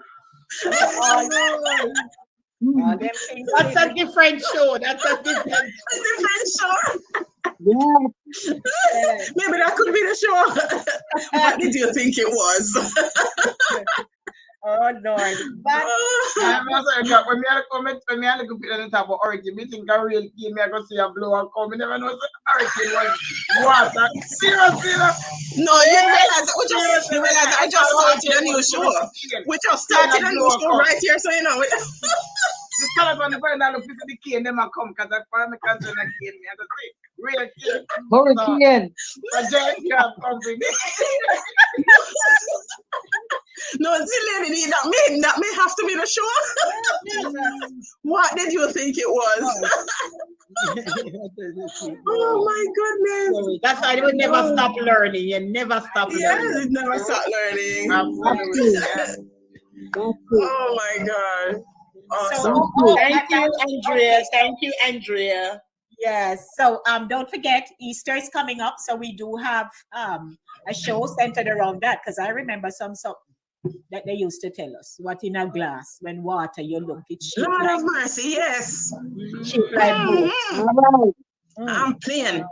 all them things. That's a different show. That's a different show. Yeah. Maybe that could be the show. What did you think it was? Oh Lord. But I'm also got when I come when I look at the top of hurricane, me think a real key, me I go see a blow and come. Me never know the hurricane was water. Seriously. No, you realize I just started a new show. We just started a new show right here, so you know. The color on the ground, I look at the key and them I come because I find the concern I key me. I go say, real key. Hurricane. A giant crab something. No, lady, that may have to be the show. What did you think it was? Oh my goodness. That's why you will never stop learning. You never stop learning. Yes, never stop learning. Absolutely. Oh my God. Awesome. so, Thank you, Andrea. Thank you, Andrea. yes. So don't forget, Easter is coming up. So we do have a show centered around that, because I remember something that they used to tell us. What in a glass, when water you look, it's shaped Lord like, of mercy, yes. shaped like boat. All right. I'm playing.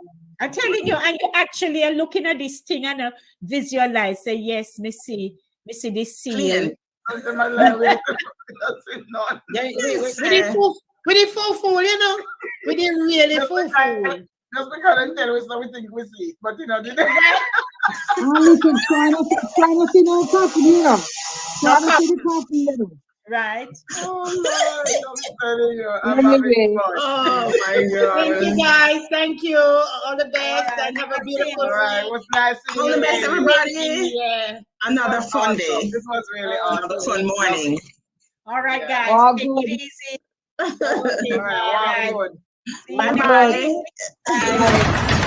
I'm telling you, and you actually are looking at this thing and visualize, say, yes, me see this seal. Playing. We did full, you know. We did really full. Just because I tell us that we think we see, but you know, did they? Listen, try not to know coffee, you know. Try not to see the coffee, you know. Right. Oh Lord, I'm telling you, I'm having Anyway. fun. Oh my Thank you, God. guys. Thank you. All the best and have a beautiful All right, it day. was nice seeing All the you. best, everybody. Yeah. Another fun day. Awesome. This was really Another awesome. fun morning. All right, Yeah. guys. All Take good. it easy. All right, all good. See you Bye guys. bye. Bye.